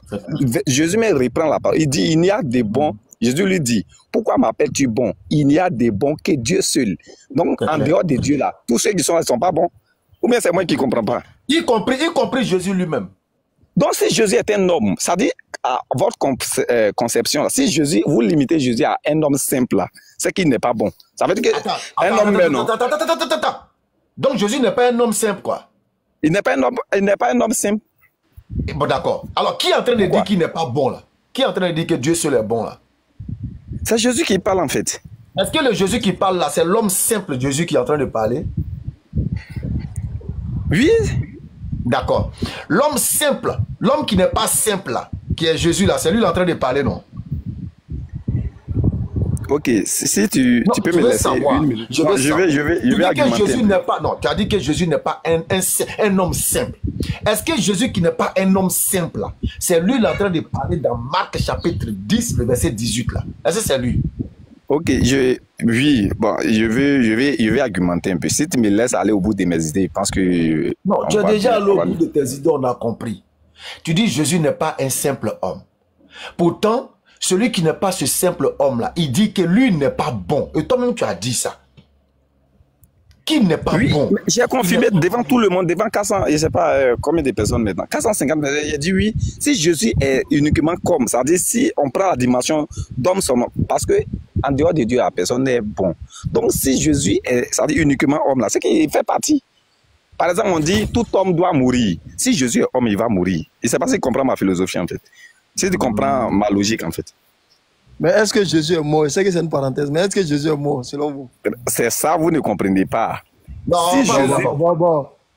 Speaker 7: Jésus me reprend la parole. Il dit, il n'y a des bons. Jésus lui dit, pourquoi m'appelles-tu bon? Il n'y a des bons que Dieu seul. Donc, en dehors de Dieu là, tous ceux qui sont là ne sont pas bons. Ou bien c'est moi qui ne comprends pas.
Speaker 2: Y compris Jésus lui-même. Donc,
Speaker 7: si Jésus est un homme, ça dit, à votre conception, là, si Jésus, vous limitez Jésus à un homme simple, là, c'est qu'il n'est pas bon. Ça veut dire qu'un homme non.
Speaker 2: Attends. Donc, Jésus n'est pas un homme simple, quoi.
Speaker 7: Il n'est pas un homme simple.
Speaker 2: Bon, d'accord. Alors, qui est en train de dire qu'il n'est pas bon, là? Qui est en train de dire que Dieu seul est bon, là?
Speaker 7: C'est Jésus qui parle, en fait.
Speaker 2: Est-ce que le Jésus qui parle, là, c'est l'homme simple Jésus qui est en train de parler?
Speaker 7: Oui.
Speaker 2: D'accord. L'homme simple, l'homme qui n'est pas simple, là, qui est Jésus, là, c'est lui qui est en train de parler, non?
Speaker 7: Ok, si tu peux me laisser une minute. Je vais argumenter.
Speaker 2: Jésus n'est pas, non, tu as dit que Jésus n'est pas un homme simple. Est-ce que Jésus qui n'est pas un homme simple, là, c'est lui là, en train de parler dans Marc chapitre 10, le verset 18 là. Est-ce que c'est lui?
Speaker 7: Ok, oui, bon, je vais argumenter un peu. Si tu me laisses aller au bout de mes idées, je pense que...
Speaker 2: Non, tu es déjà allé au bout de tes idées, on a compris. Tu dis Jésus n'est pas un simple homme. Pourtant, celui qui n'est pas ce simple homme-là, il dit que lui n'est pas bon. Et toi-même, tu as dit ça. Qui n'est pas bon?
Speaker 7: J'ai confirmé devant tout le monde, devant 400, je ne sais pas combien de personnes maintenant, 450, il a dit oui. Si Jésus est uniquement comme, c'est-à-dire si on prend la dimension d'homme seulement, parce que en dehors de Dieu, la personne n'est bon. Donc si Jésus est, c'est-à-dire uniquement homme là, c'est qu'il fait partie. Par exemple, on dit tout homme doit mourir. Si Jésus est homme, il va mourir. Je ne sais pas si tu comprends ma philosophie en fait. Si tu comprends ma logique en fait.
Speaker 5: Mais est-ce que Jésus est mort? Je sais que c'est une parenthèse, mais est-ce que Jésus est mort selon vous? C'est
Speaker 7: ça, vous ne comprenez pas.
Speaker 5: Non, si Jésus...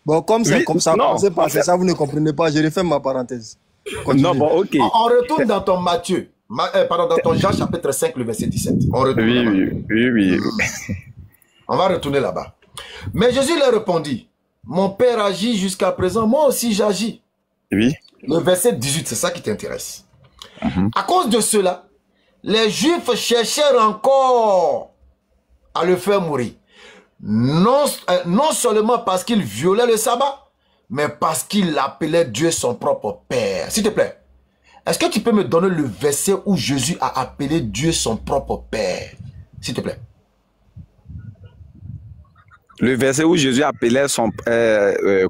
Speaker 5: Bon, comme c'est comme ça, c'est ça, vous ne comprenez pas. Je refais ma parenthèse. Continue.
Speaker 7: Non, bon, ok.
Speaker 2: On retourne dans ton Matthieu, pardon, dans ton Jean chapitre 5, le verset 17. On retourne
Speaker 7: oui.
Speaker 2: On va retourner là-bas. Mais Jésus leur répondit, mon Père agit jusqu'à présent, moi aussi j'agis.
Speaker 7: Oui.
Speaker 2: Le verset 18, c'est ça qui t'intéresse. À cause de cela, les Juifs cherchèrent encore à le faire mourir. Non seulement parce qu'il violait le sabbat, mais parce qu'il appelait Dieu son propre Père. S'il te plaît, est-ce que tu peux me donner le verset où Jésus a appelé Dieu son propre Père? S'il te plaît.
Speaker 7: Le verset où Jésus appelait son...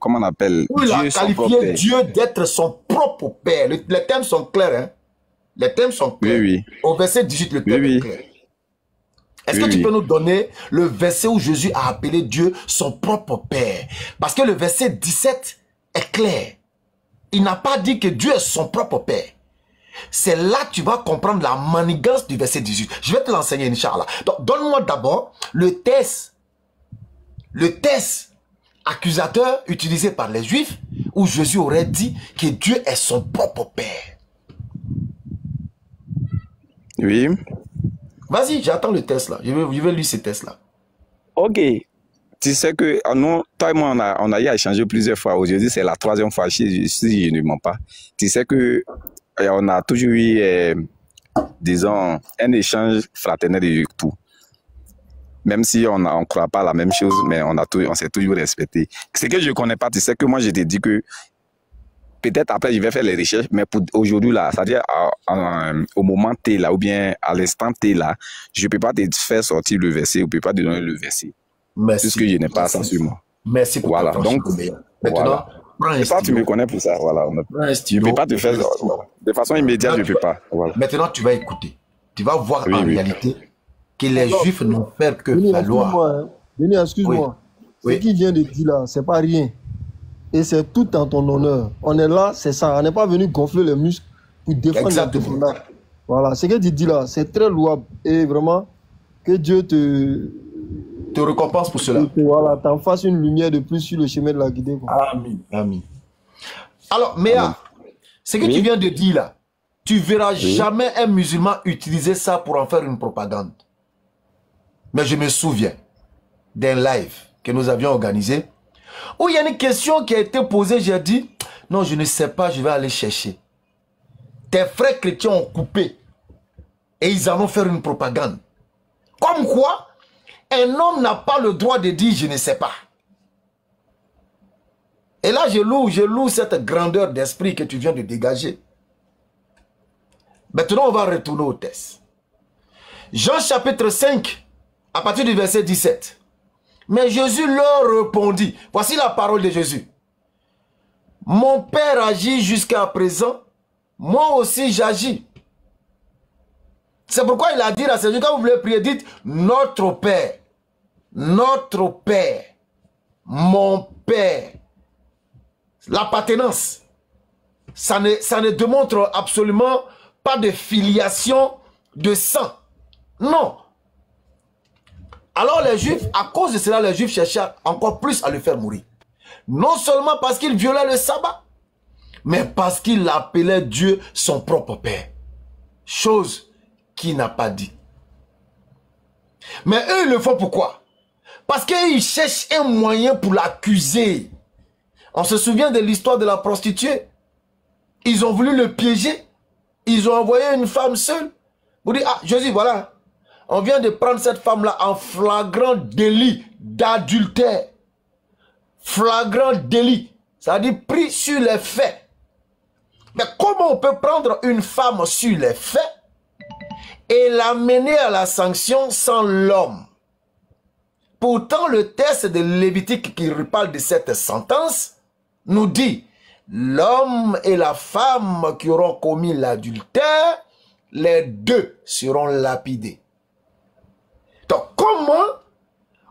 Speaker 7: comment on appelle?
Speaker 2: Où il a qualifié Dieu d'être son propre Père. Les termes sont clairs, hein? Les thèmes sont clairs.
Speaker 7: Oui.
Speaker 2: Au verset 18, le thème est clair. Est-ce que tu peux nous donner le verset où Jésus a appelé Dieu son propre Père? Parce que le verset 17 est clair. Il n'a pas dit que Dieu est son propre Père. C'est là que tu vas comprendre la manigance du verset 18. Je vais te l'enseigner, Inch'Allah. Donc, donne-moi d'abord le test accusateur utilisé par les Juifs où Jésus aurait dit que Dieu est son propre Père.
Speaker 7: Oui.
Speaker 2: Vas-y, j'attends le test là. Je vais lire ce test là.
Speaker 7: Ok. Tu sais que nous, toi et moi, on a eu à échanger plusieurs fois. Aujourd'hui, c'est la 3e fois, si je ne mens pas. Tu sais que on a toujours eu, disons, un échange fraternel et tout. Même si on ne croit pas la même chose, mais on s'est toujours respecté. Ce que je ne connais pas, tu sais que moi, je t'ai dit que peut-être après, je vais faire les recherches, mais pour aujourd'hui, là, c'est-à-dire au moment T, là, ou bien à l'instant T, là, je ne peux pas te faire sortir le verset, je ne peux pas te donner le verset. Merci. Puisque je n'ai pas ça sur moi.
Speaker 2: Merci pour
Speaker 7: voilà. Donc,
Speaker 2: maintenant,
Speaker 7: voilà. Ça, tu me connais pour ça. Voilà. Je ne peux pas te faire... De façon immédiate, je ne peux pas. Voilà.
Speaker 2: Maintenant, tu vas écouter. Tu vas voir en réalité que les Juifs n'ont fait que falloir.
Speaker 5: Denis, excuse-moi. Ce qu'il vient de dire là, c'est pas rien. Et c'est tout en ton honneur. On est là, c'est ça. On n'est pas venu gonfler les muscles pour défendre la défendant. Voilà, ce que tu dis là, c'est très louable. Et vraiment, que Dieu te
Speaker 2: récompense pour cela.
Speaker 5: Voilà, t'en fasses une lumière de plus sur le chemin de la guidée.
Speaker 2: Amen. Amen. Alors, Méa, ce que tu viens de dire là, tu verras jamais un musulman utiliser ça pour en faire une propagande. Mais je me souviens d'un live que nous avions organisé où il y a une question qui a été posée, j'ai dit, non, je ne sais pas, je vais aller chercher. Tes frères chrétiens ont coupé et ils en ont fait une propagande. Comme quoi, un homme n'a pas le droit de dire, je ne sais pas. Et là, je loue cette grandeur d'esprit que tu viens de dégager. Maintenant, on va retourner au test. Jean chapitre 5, à partir du verset 17. Mais Jésus leur répondit. Voici la parole de Jésus. Mon Père agit jusqu'à présent. Moi aussi j'agis. C'est pourquoi il a dit à Jésus, quand vous voulez prier, dites notre Père. Notre Père. Mon Père. L'appartenance. Ça ne démontre absolument pas de filiation de sang. Non. Alors les Juifs, à cause de cela, les Juifs cherchaient encore plus à le faire mourir. Non seulement parce qu'il violait le sabbat, mais parce qu'il appelait Dieu son propre Père. Chose qu'il n'a pas dit. Mais eux, ils le font pourquoi? Parce qu'ils cherchent un moyen pour l'accuser. On se souvient de l'histoire de la prostituée. Ils ont voulu le piéger. Ils ont envoyé une femme seule. Vous dites, ah, Jésus, voilà. On vient de prendre cette femme-là en flagrant délit d'adultère. Flagrant délit. Ça dit pris sur les faits. Mais comment on peut prendre une femme sur les faits et l'amener à la sanction sans l'homme? Pourtant, le texte de Lévitique qui parle de cette sentence nous dit l'homme et la femme qui auront commis l'adultère, les deux seront lapidés. Donc, comment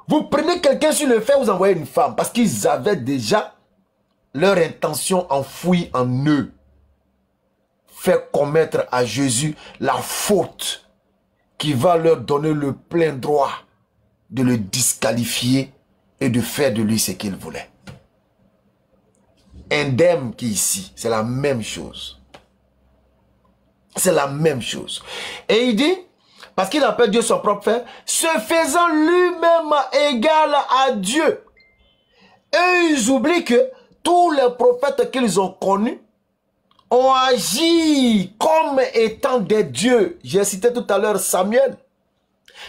Speaker 2: vous prenez quelqu'un sur le fait, vous envoyez une femme? Parce qu'ils avaient déjà leur intention enfouie en eux. Faire commettre à Jésus la faute qui va leur donner le plein droit de le disqualifier et de faire de lui ce qu'il voulait. Indemne qui est ici, c'est la même chose. C'est la même chose. Et il dit, parce qu'il appelle Dieu son propre frère, se faisant lui-même égal à Dieu. Et ils oublient que tous les prophètes qu'ils ont connus ont agi comme étant des dieux. J'ai cité tout à l'heure Samuel.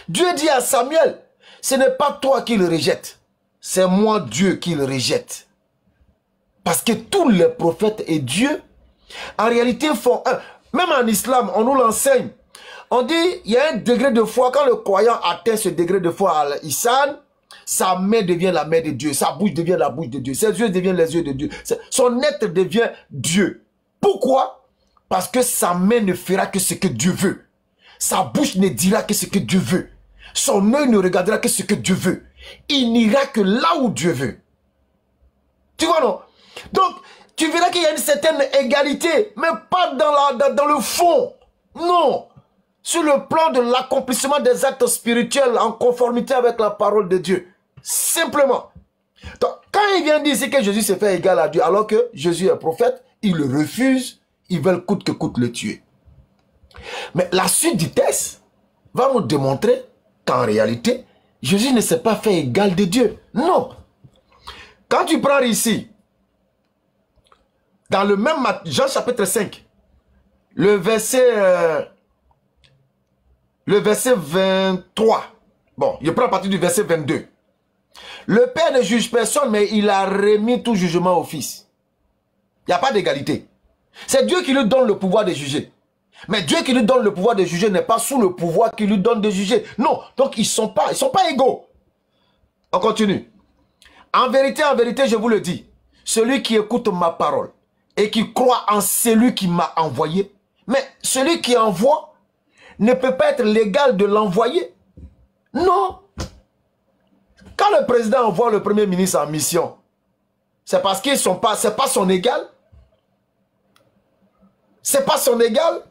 Speaker 2: Dieu dit à Samuel, ce n'est pas toi qui le rejette, c'est moi Dieu qui le rejette. Parce que tous les prophètes et Dieu, en réalité, font un. Même en islam, on nous l'enseigne. On dit, il y a un degré de foi. Quand le croyant atteint ce degré de foi à l'Islam, sa main devient la main de Dieu. Sa bouche devient la bouche de Dieu. Ses yeux deviennent les yeux de Dieu. Son être devient Dieu. Pourquoi? Parce que sa main ne fera que ce que Dieu veut. Sa bouche ne dira que ce que Dieu veut. Son œil ne regardera que ce que Dieu veut. Il n'ira que là où Dieu veut. Tu vois, non? Donc, tu verras qu'il y a une certaine égalité, mais pas dans le fond. Non. Sur le plan de l'accomplissement des actes spirituels en conformité avec la parole de Dieu. Simplement. Donc, quand il vient dire ici que Jésus s'est fait égal à Dieu, alors que Jésus est prophète, ils le refusent, ils veulent coûte que coûte le tuer. Mais la suite du texte va nous démontrer qu'en réalité, Jésus ne s'est pas fait égal de Dieu. Non. Quand tu prends ici, dans le même Jean chapitre 5, le verset 23. Bon, je prends à partir du verset 22. Le Père ne juge personne, mais il a remis tout jugement au Fils. Il n'y a pas d'égalité. C'est Dieu qui lui donne le pouvoir de juger. Mais Dieu qui lui donne le pouvoir de juger n'est pas sous le pouvoir qu'il lui donne de juger. Non, donc ils ne sont pas égaux. On continue. En vérité, je vous le dis, celui qui écoute ma parole et qui croit en celui qui m'a envoyé, mais celui qui envoie ne peut pas être l'égal de l'envoyé. Non. Quand le président envoie le premier ministre en mission, c'est parce qu'ils sont pas, c'est pas son égal. C'est pas son égal.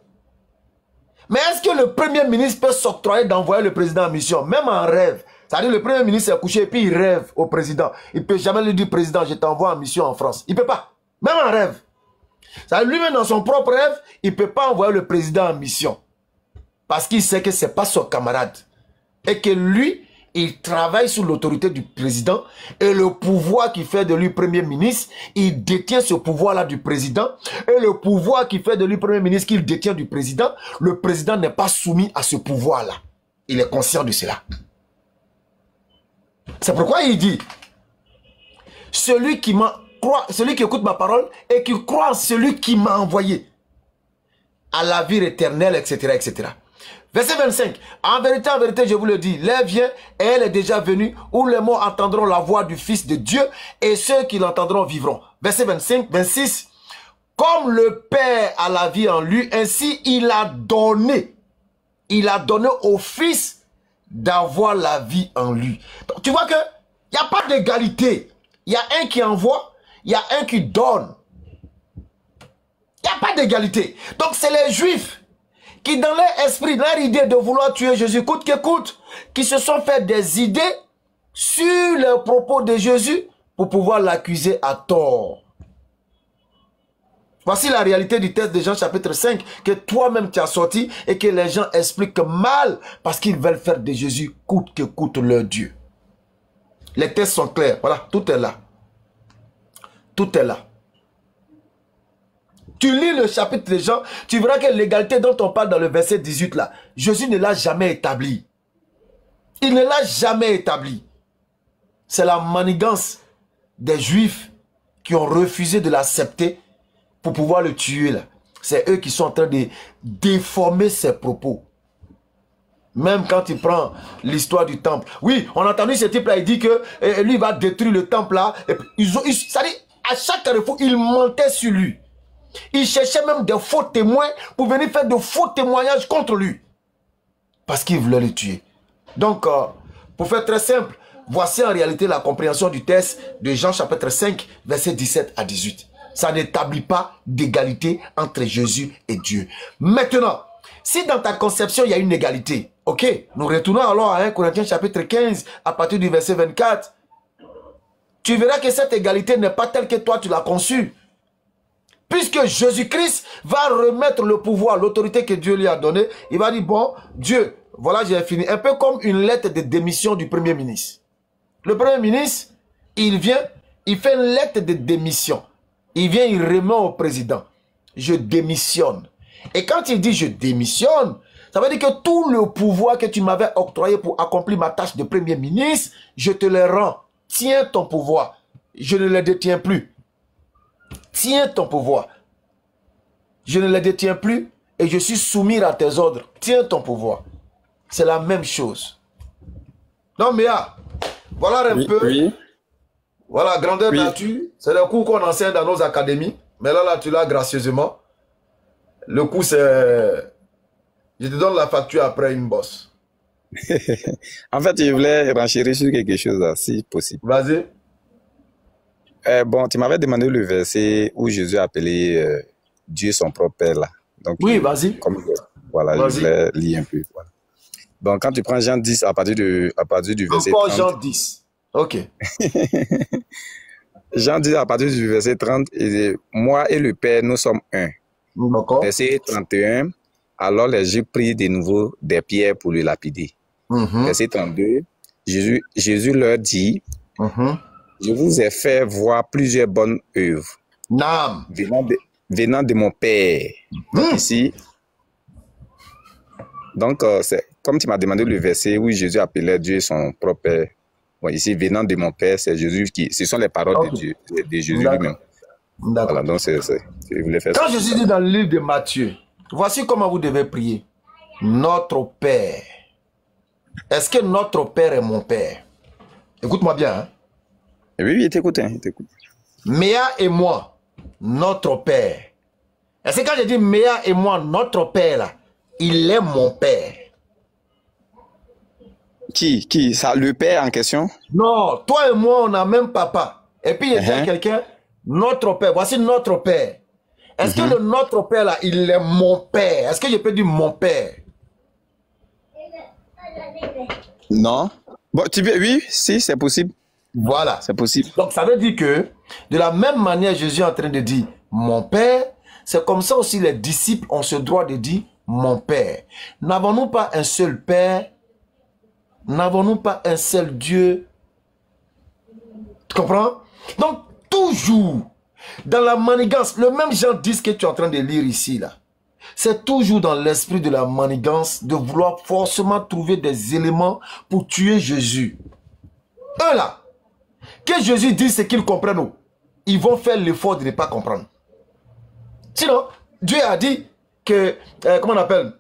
Speaker 2: Mais est-ce que le premier ministre peut s'octroyer d'envoyer le président en mission, même en rêve? C'est-à-dire le premier ministre est couché et puis il rêve au président. Il ne peut jamais lui dire, président, je t'envoie en mission en France. Il ne peut pas. Même en rêve. Lui-même dans son propre rêve, il ne peut pas envoyer le président en mission. Parce qu'il sait que ce n'est pas son camarade. Et que lui, il travaille sous l'autorité du président. Et le pouvoir qui fait de lui premier ministre, il détient ce pouvoir-là du président. Et le pouvoir qui fait de lui premier ministre qu'il détient du président, le président n'est pas soumis à ce pouvoir-là. Il est conscient de cela. C'est pourquoi il dit, celui qui écoute ma parole et qui croit en celui qui m'a envoyé à la vie éternelle, etc., etc. Verset 25. En vérité, je vous le dis, l'heure vient et elle est déjà venue où les morts entendront la voix du Fils de Dieu et ceux qui l'entendront vivront. Verset 25, 26. Comme le Père a la vie en lui, ainsi il a donné au Fils d'avoir la vie en lui. Donc, tu vois que il n'y a pas d'égalité. Il y a un qui envoie, il y a un qui donne. Il n'y a pas d'égalité. Donc c'est les Juifs qui dans leur esprit, leur idée de vouloir tuer Jésus coûte que coûte, qui se sont fait des idées sur les propos de Jésus pour pouvoir l'accuser à tort. Voici la réalité du test de Jean chapitre 5 que toi-même tu as sorti et que les gens expliquent mal parce qu'ils veulent faire de Jésus coûte que coûte leur Dieu. Les tests sont clairs. Voilà, tout est là. Tout est là. Tu lis le chapitre de Jean, tu verras que l'égalité dont on parle dans le verset 18 là, Jésus ne l'a jamais établi. Il ne l'a jamais établi. C'est la manigance des Juifs qui ont refusé de l'accepter pour pouvoir le tuer là. C'est eux qui sont en train de déformer ses propos. Même quand il prend l'histoire du temple. Oui, on a entendu ce type là, il dit que lui va détruire le temple là. Et puis, ça dit, à chaque carrefour, il mentait sur lui. Il cherchait même des faux témoins pour venir faire de faux témoignages contre lui. Parce qu'il voulait le tuer. Donc, pour faire très simple, voici en réalité la compréhension du texte de Jean chapitre 5, versets 17 à 18. Ça n'établit pas d'égalité entre Jésus et Dieu. Maintenant, si dans ta conception, il y a une égalité, ok, nous retournons alors à 1 Corinthiens chapitre 15, à partir du verset 24. Tu verras que cette égalité n'est pas telle que toi tu l'as conçue. Puisque Jésus-Christ va remettre le pouvoir, l'autorité que Dieu lui a donnée, il va dire, bon, Dieu, voilà, j'ai fini. Un peu comme une lettre de démission du Premier ministre. Le Premier ministre, il vient, il fait une lettre de démission. Il vient, il remet au président. Je démissionne. Et quand il dit je démissionne, ça veut dire que tout le pouvoir que tu m'avais octroyé pour accomplir ma tâche de Premier ministre, je te le rends. Tiens ton pouvoir. Je ne le détiens plus. Tiens ton pouvoir. Je ne le détiens plus et je suis soumis à tes ordres. Tiens ton pouvoir. C'est la même chose. Non, mais voilà un peu. Oui. Voilà, grandeur nature. C'est le cours qu'on enseigne dans nos académies. Mais là, tu l'as gracieusement. Le cours, c'est... Je te donne la facture après une bosse.
Speaker 7: En fait, je voulais renchérir sur quelque chose là, si possible.
Speaker 2: Vas-y.
Speaker 7: Bon, tu m'avais demandé le verset où Jésus a appelé Dieu son propre Père là. Donc,
Speaker 2: oui, vas-y.
Speaker 7: Voilà, je voulais lire un peu. Voilà. Donc, quand tu prends Jean 10 à partir du verset 30.
Speaker 2: Encore Jean 10. Ok.
Speaker 7: Jean 10 à partir du verset 30, il dit, moi et le Père, nous sommes un. Verset 31, alors les Juifs prirent de nouveau des pierres pour le lapider. Verset 32, Jésus leur dit, je vous ai fait voir plusieurs bonnes œuvres venant de mon Père. Donc ici, donc c'est comme tu m'as demandé le verset où Jésus appelait Dieu son propre Père. Bon, ici, venant de mon Père, c'est Jésus ce sont les paroles de Dieu, de Jésus lui-même. Voilà, donc je voulais faire
Speaker 2: Quand
Speaker 7: ça.
Speaker 2: Jésus dit dans le livre de Matthieu, voici comment vous devez prier. Notre Père. Est-ce que notre Père est mon Père? Écoute-moi bien. Hein?
Speaker 7: Oui, il t'écoute.
Speaker 2: Méa et moi, notre Père. Est-ce que quand je dis Méa et moi, notre Père, là, il est mon Père?
Speaker 7: Qui ça, le Père en question?
Speaker 2: Non, toi et moi, on a même papa. Et puis il y a quelqu'un, notre Père. Voici notre Père. Est-ce que le notre Père, là, il est mon Père? Est-ce que je peux dire mon Père?
Speaker 7: Non. Bon, oui, si, c'est possible.
Speaker 2: Voilà.
Speaker 7: C'est possible.
Speaker 2: Donc, ça veut dire que, de la même manière, Jésus est en train de dire mon Père, c'est comme ça aussi les disciples ont ce droit de dire mon Père. N'avons-nous pas un seul Père? N'avons-nous pas un seul Dieu? Tu comprends? Donc, toujours, dans la manigance, le même Jean 10 que tu es en train de lire ici, là, c'est toujours dans l'esprit de la manigance de vouloir forcément trouver des éléments pour tuer Jésus. Eux là, que Jésus dise ce qu'ils comprennent, ils vont faire l'effort de ne pas comprendre. Sinon, Dieu a dit que, comment on appelle,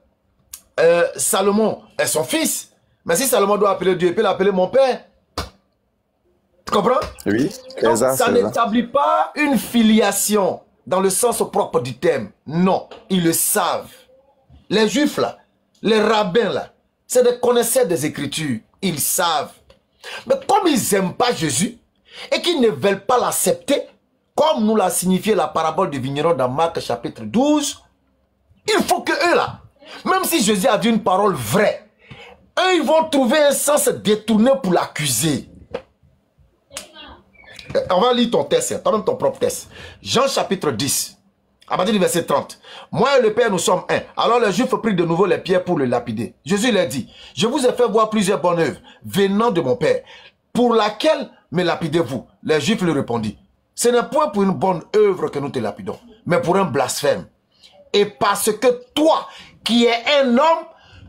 Speaker 2: Salomon est son fils. Mais si Salomon doit appeler Dieu, il peut l'appeler mon père. Tu comprends?
Speaker 7: Oui.
Speaker 2: Donc, ça n'établit pas une filiation dans le sens propre du terme. Non, ils le savent. Les Juifs là, les rabbins là, c'est des connaisseurs des Écritures. Ils savent. Mais comme ils n'aiment pas Jésus et qu'ils ne veulent pas l'accepter, comme nous l'a signifié la parabole du vigneron dans Marc chapitre 12, il faut que eux là, même si Jésus a dit une parole vraie, eux ils vont trouver un sens détourné pour l'accuser. On va lire ton texte, toi-même ton propre texte. Jean chapitre 10, À partir du verset 30. Moi et le Père, nous sommes un. Alors les Juifs prirent de nouveau les pierres pour le lapider. Jésus leur dit, je vous ai fait voir plusieurs bonnes œuvres venant de mon Père. Pour laquelle me lapidez-vous? Les Juifs lui répondirent, ce n'est point pour une bonne œuvre que nous te lapidons, mais pour un blasphème. Et parce que toi, qui es un homme,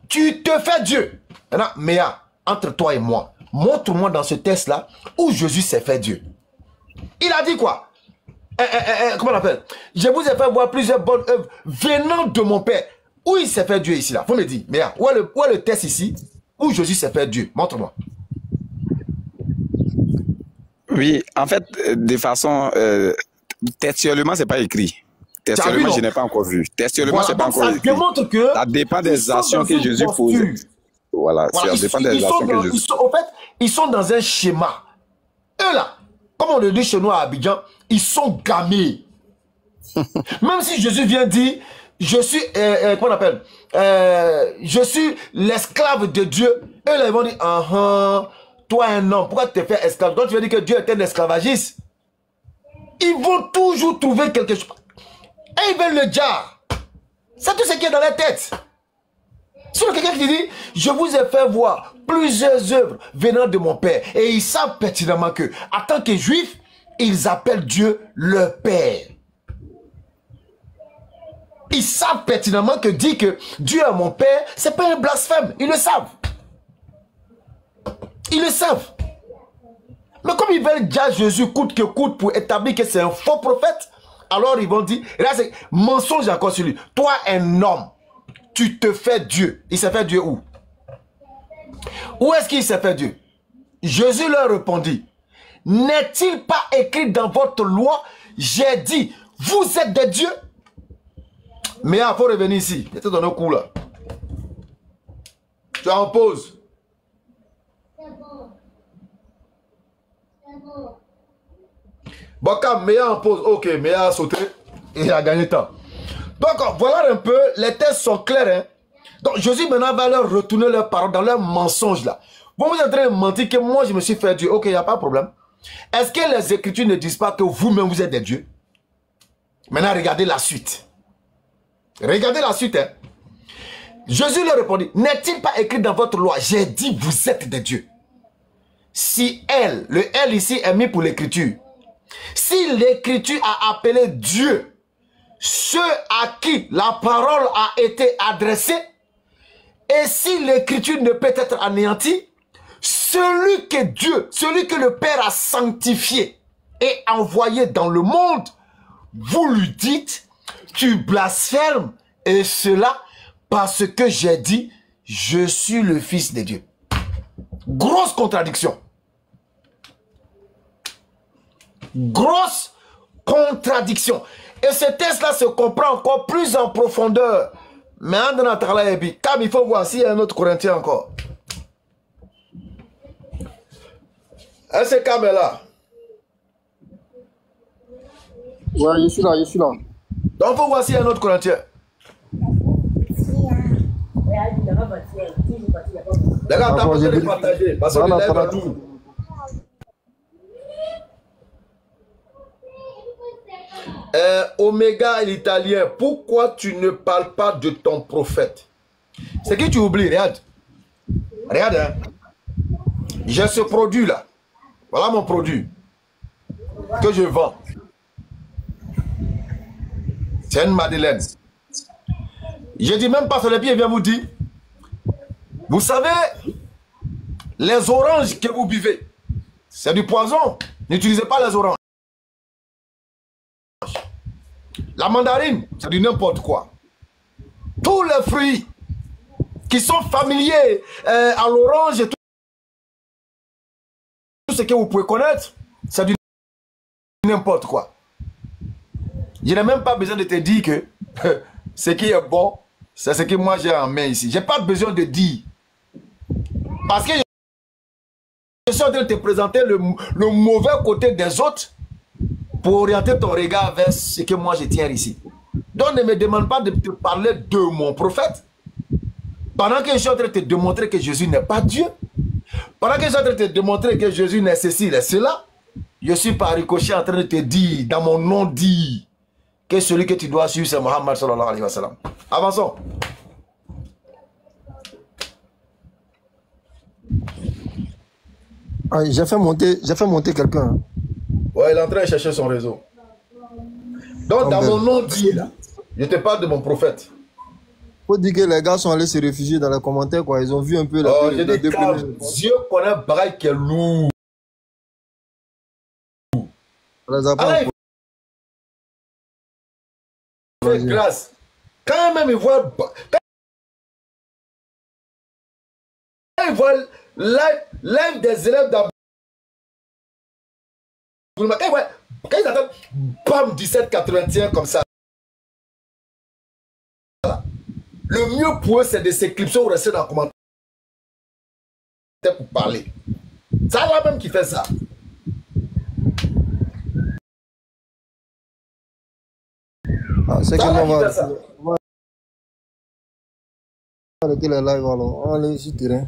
Speaker 2: tu te fais Dieu. Maintenant, Méa, entre toi et moi, montre-moi dans ce texte-là où Jésus s'est fait Dieu. Il a dit quoi? Comment on appelle? Je vous ai fait voir plusieurs bonnes œuvres venant de mon Père. Où il s'est fait Dieu ici là? Faut me dire, Méa, où est le texte ici où Jésus s'est fait Dieu? Montre-moi.
Speaker 7: Oui, en fait, de façon textuellement, c'est pas écrit. Textuellement, je n'ai pas encore vu. Textuellement,
Speaker 2: Voilà,
Speaker 7: c'est pas encore
Speaker 2: ça
Speaker 7: écrit.
Speaker 2: démontre que
Speaker 7: Ça dépend des actions que Jésus pose. Voilà, ça dépend des actions que Jésus pose.
Speaker 2: En fait, ils sont dans un schéma. Eux là, comme on le dit chez nous à Abidjan, ils sont gamés. Même si Jésus vient dire, je suis, comment on appelle, je suis l'esclave de Dieu. Eux là, ils vont dire, toi un homme, pourquoi tu te fais esclave? Donc tu veux dire que Dieu est un esclavagiste. Ils vont toujours trouver quelque chose. Et ils veulent le jar. C'est tout ce qui est dans la tête. Si quelqu'un qui dit, je vous ai fait voir plusieurs œuvres venant de mon Père. Et ils savent pertinemment que, en tant que juifs, ils appellent Dieu leur Père. Ils savent pertinemment que dire que Dieu est mon Père, c'est pas un blasphème. Ils le savent. Ils le savent. Mais comme ils veulent dire Jésus coûte que coûte pour établir que c'est un faux prophète, alors ils vont dire, là c'est mensonge encore sur lui. Toi un homme, tu te fais Dieu. Il s'est fait Dieu où? Où est-ce qu'il s'est fait Dieu? Jésus leur répondit, n'est-il pas écrit dans votre loi, j'ai dit, vous êtes des dieux? Mais il faut revenir ici. J'étais dans nos coups là. Tu es en pause. Bon, quand Méa en pause, ok, Méa a sauté et il a gagné temps. Donc, voilà un peu, les textes sont clairs. Hein? Donc, Jésus maintenant va leur retourner leurs paroles dans leurs mensonges là. Vous êtes en train de mentir que moi je me suis fait Dieu. Ok, il n'y a pas de problème. Est-ce que les Écritures ne disent pas que vous-même vous êtes des dieux? Maintenant, regardez la suite. Regardez la suite. Hein? Jésus leur répondit, n'est-il pas écrit dans votre loi, j'ai dit vous êtes des dieux? Si elle, le elle ici est mis pour l'écriture. Si l'écriture a appelé Dieu, ceux à qui la parole a été adressée, et si l'écriture ne peut être anéantie, celui que Dieu, celui que le Père a sanctifié et envoyé dans le monde, vous lui dites, tu blasphèmes, et cela parce que j'ai dit, je suis le Fils de Dieu. Grosse contradiction. Grosse contradiction. Et ce texte-là se comprend encore plus en profondeur. Mais comme il faut voir s'il y a un autre Corinthien encore. Est-ce que Cam est là?
Speaker 5: Ouais, je suis là, je suis là.
Speaker 2: Donc il faut voir s'il y a un autre Corinthien. Les gars, t'as besoin de partager. Parce que le live va tout. Oméga l'italien, pourquoi tu ne parles pas de ton prophète? C'est que tu oublies, regarde. Regarde, hein. J'ai ce produit là. Voilà mon produit que je vends. C'est une madeleine. Je dis même pas sur les pieds, il vient vous dire. Vous savez, les oranges que vous buvez, c'est du poison. N'utilisez pas les oranges. La mandarine, c'est du n'importe quoi. Tous les fruits qui sont familiers à l'orange et tout ce que vous pouvez connaître, c'est du n'importe quoi. Je n'ai même pas besoin de te dire que ce qui est bon, c'est ce que moi j'ai en main ici. Je n'ai pas besoin de dire. Parce que je suis en train de te présenter le mauvais côté des autres pour orienter ton regard vers ce que moi je tiens ici. Donc ne me demande pas de te parler de mon prophète. Pendant que je suis en train de te démontrer que Jésus n'est pas Dieu. Pendant que je suis en train de te démontrer que Jésus n'est ceci, n'est cela. Je suis par ricochet en train de te dire, dans mon nom dit, que celui que tu dois suivre, c'est Mohammed sallallahu alayhi wa sallam. Avançons.
Speaker 5: Ah, j'ai fait monter quelqu'un.
Speaker 2: Ouais, il est en train de chercher son réseau. Donc, dans mon nom dit, là, je te parle de mon prophète.
Speaker 5: Faut dire que les gars sont allés se réfugier dans les commentaires, quoi. Ils ont vu un peu
Speaker 2: Oh, j'ai dit, Dieu connaît un bagaille qui est lourd. Alors, il fait grâce. Quand même, il voit... Quand il voit l'un des élèves d'Abou... Quand ils attendent, bam, 1781 comme ça. Le mieux pour eux, c'est de s'éclipser ou rester dans le commentaire pour parler. C'est Allah même qui fait ça.
Speaker 5: Ah, c'est que on va arrêter les lives alors. On va aller sur le terrain.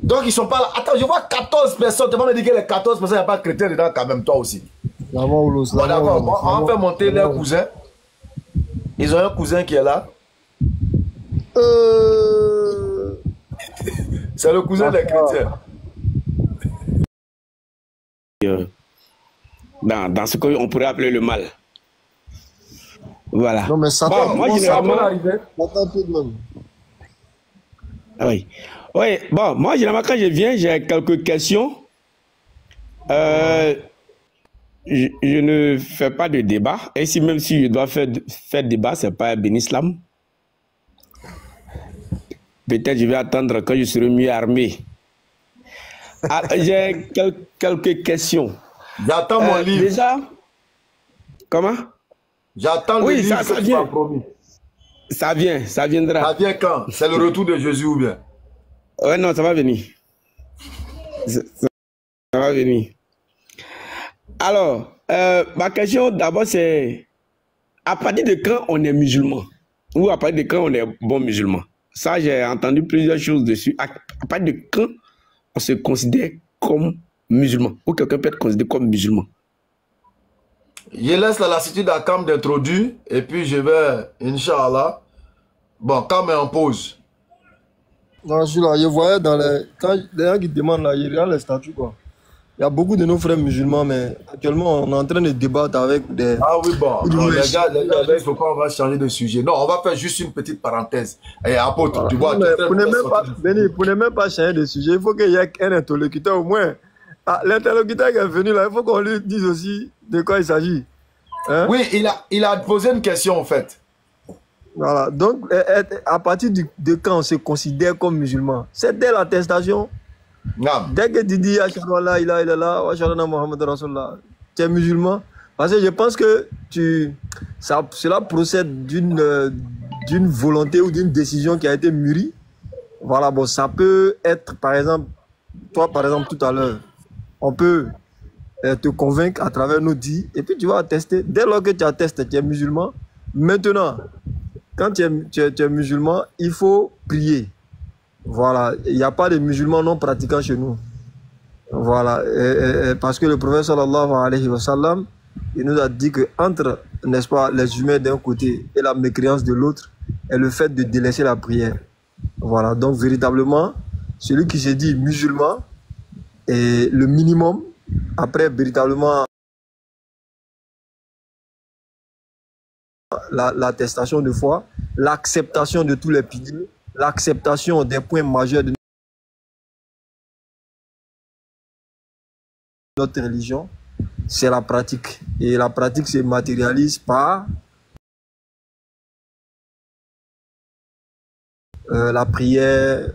Speaker 2: Donc ils sont pas là. Attends, je vois 14 personnes. Tu vas me dire que les 14 personnes, il n'y a pas de chrétien dedans quand même, toi aussi. Bon, d'accord, on va faire monter leur cousin. Ils ont un cousin qui est là. C'est le cousin des chrétiens.
Speaker 6: Dans ce qu'on pourrait appeler le mal. Voilà.
Speaker 5: Non, mais ça
Speaker 6: moi, généralement... Ah oui. Oui, bon, moi, généralement, quand je viens, j'ai quelques questions. Je ne fais pas de débat. Et si même si je dois faire débat, ce n'est pas Ben Islam. Peut-être je vais attendre quand je serai mieux armé. Ah, j'ai quelques questions.
Speaker 2: J'attends mon livre.
Speaker 6: Déjà, comment?
Speaker 2: J'attends le livre
Speaker 6: ça
Speaker 2: que
Speaker 6: vient.
Speaker 2: tu m'as promis.
Speaker 6: Ça vient, ça viendra.
Speaker 2: Ça vient quand? C'est le retour de Jésus ou bien?
Speaker 6: Ouais, non, ça va venir. Ça va venir. Alors, ma question d'abord c'est à partir de quand on est musulman? Ou à partir de quand on est bon musulman? Ça, j'ai entendu plusieurs choses dessus. À partir de quand on se considère comme musulman? Ou quelqu'un peut être considéré comme musulman?
Speaker 2: Je laisse la lassitude à Cam d'introduire et puis je vais, Inch'Allah. Bon, Cam est en pause.
Speaker 5: Non, je suis là, je voyais dans les... Quand les gens qui demandent là, ils regardent les statuts, quoi. Il y a beaucoup de nos frères musulmans, mais actuellement, on est en train de débattre avec des...
Speaker 2: Ah oui, bon, non, les gars, il faut qu'on va changer de sujet. Non, on va faire juste une petite parenthèse. Et apôtre, voilà. Tu vois...
Speaker 5: Pour ne même pas changer de sujet, il faut qu'il y ait un interlocuteur au moins. Ah, l'interlocuteur qui est venu là, il faut qu'on lui dise aussi de quoi il s'agit. Hein?
Speaker 2: Oui, il a posé une question en fait.
Speaker 5: Voilà, donc à partir de quand on se considère comme musulman? C'est dès l'attestation. Dès que tu dis Ashhadu an la ilaha illallah wa ashhadu anna Muhammadan Rasulullah, tu es musulman. Parce que je pense que cela procède d'une volonté ou d'une décision qui a été mûrie. Voilà, bon, ça peut être, par exemple, toi, par exemple, tout à l'heure, on peut te convaincre à travers nos dits, et puis tu vas attester. Dès lors que tu attestes, tu es musulman. Maintenant, quand tu es musulman, il faut prier. Voilà, il n'y a pas de musulmans non pratiquants chez nous. Voilà, parce que le prophète sallallahu alayhi wa sallam, il nous a dit que entre, n'est-ce pas, les humains d'un côté et la mécréance de l'autre, est le fait de délaisser la prière. Voilà, donc véritablement, celui qui se dit musulman est le minimum. Après, véritablement, l'attestation de foi, l'acceptation de tous les piliers, l'acceptation des points majeurs de notre religion, c'est la pratique. Et la pratique se matérialise par la prière,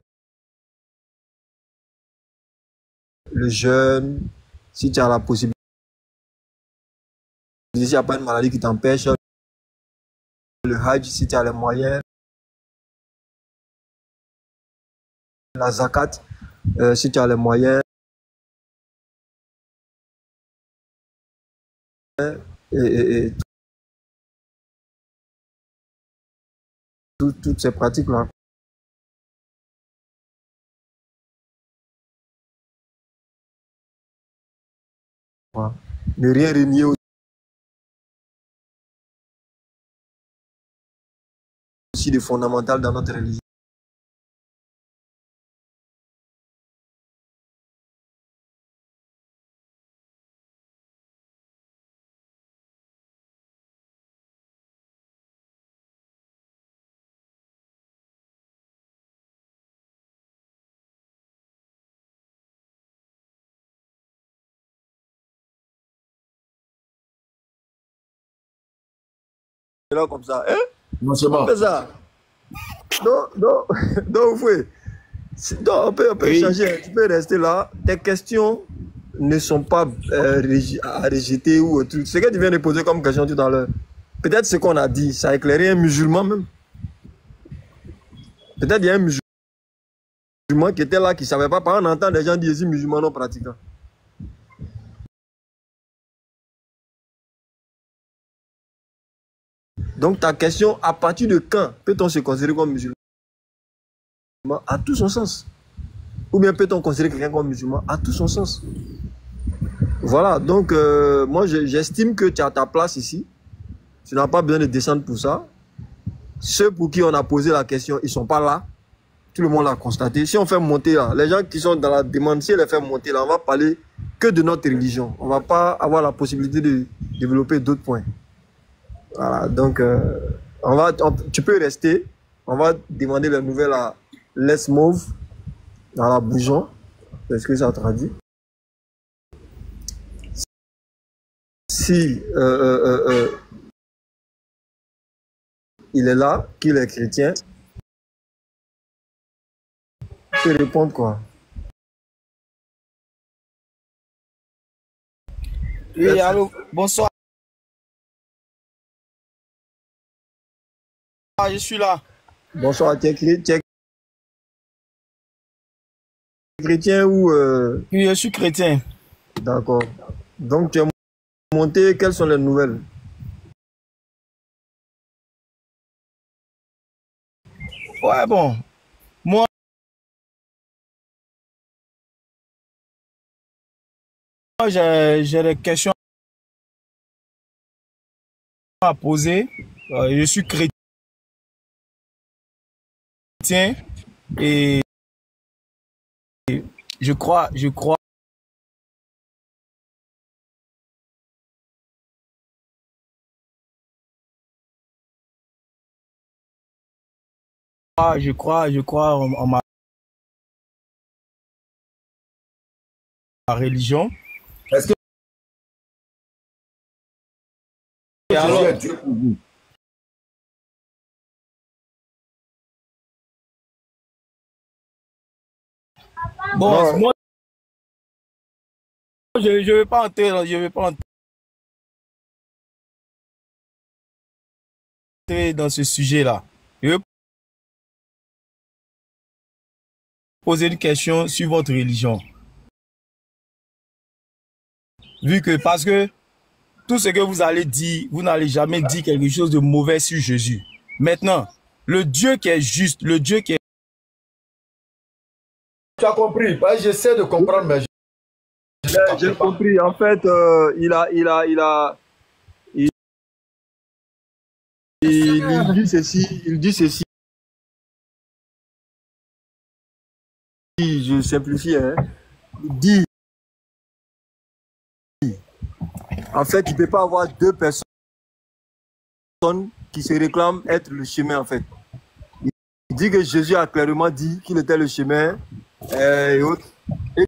Speaker 5: le jeûne, si tu as la possibilité, s'il n'y a pas une maladie qui t'empêche, le hajj si tu as les moyens, la zakat si tu as les moyens, et toutes ces pratiques-là. Ne rien renier aussi de fondamental dans notre religion. Là comme ça, hein?
Speaker 2: Non, c'est bon.
Speaker 5: On fait ça. Non, non, non, oui. Donc, on peut
Speaker 6: Oui.
Speaker 5: changer. Tu peux rester là. Tes questions ne sont pas à rejeter ou autre. Ce que tu viens de poser comme question tout à l'heure, peut-être ce qu'on a dit, ça a éclairé un musulman même. Peut-être il y a un musulman qui était là, qui ne savait pas. Par exemple, on entend des gens dire ici musulmans non pratiquants. Donc ta question, à partir de quand peut-on se considérer comme musulman? A tout son sens. Ou bien peut-on considérer quelqu'un comme musulman? A tout son sens. Voilà, donc moi j'estime que tu as ta place ici. Tu n'as pas besoin de descendre pour ça. Ceux pour qui on a posé la question, ils ne sont pas là. Tout le monde l'a constaté. Si on fait monter là, les gens qui sont dans la demande, si on les fait monter là, on va parler que de notre religion. On ne va pas avoir la possibilité de développer d'autres points. Voilà, donc tu peux rester. On va demander les nouvelles à Les Mauve dans la bougeon. Est-ce que ça traduit? Si il est là, qu'il est chrétien, tu peux répondre quoi?
Speaker 8: Oui, allô, bonsoir. Je suis là.
Speaker 5: Bonsoir, tu es chrétien ou...
Speaker 8: Oui, je suis chrétien.
Speaker 5: D'accord. Donc tu es monté, quelles sont les nouvelles?
Speaker 8: Ouais, bon. Moi, j'ai des questions à poser. Je suis chrétien et je crois en ma religion.
Speaker 2: Est-ce que
Speaker 8: Et alors,
Speaker 2: Jésus est Dieu pour vous?
Speaker 8: bon, moi, je ne vais pas entrer dans ce sujet-là. Je vais poser une question sur votre religion. Parce que tout ce que vous allez dire, vous n'allez jamais dire quelque chose de mauvais sur Jésus. Maintenant, le Dieu qui est juste, le Dieu qui est...
Speaker 2: Tu as compris? J'essaie de comprendre, mais
Speaker 5: J'ai compris. En fait, il dit ceci. Je simplifie. Hein. Il dit, en fait, il ne peut pas avoir deux personnes qui se réclament être le chemin, en fait. Il dit que Jésus a clairement dit qu'il était le chemin et autres. Et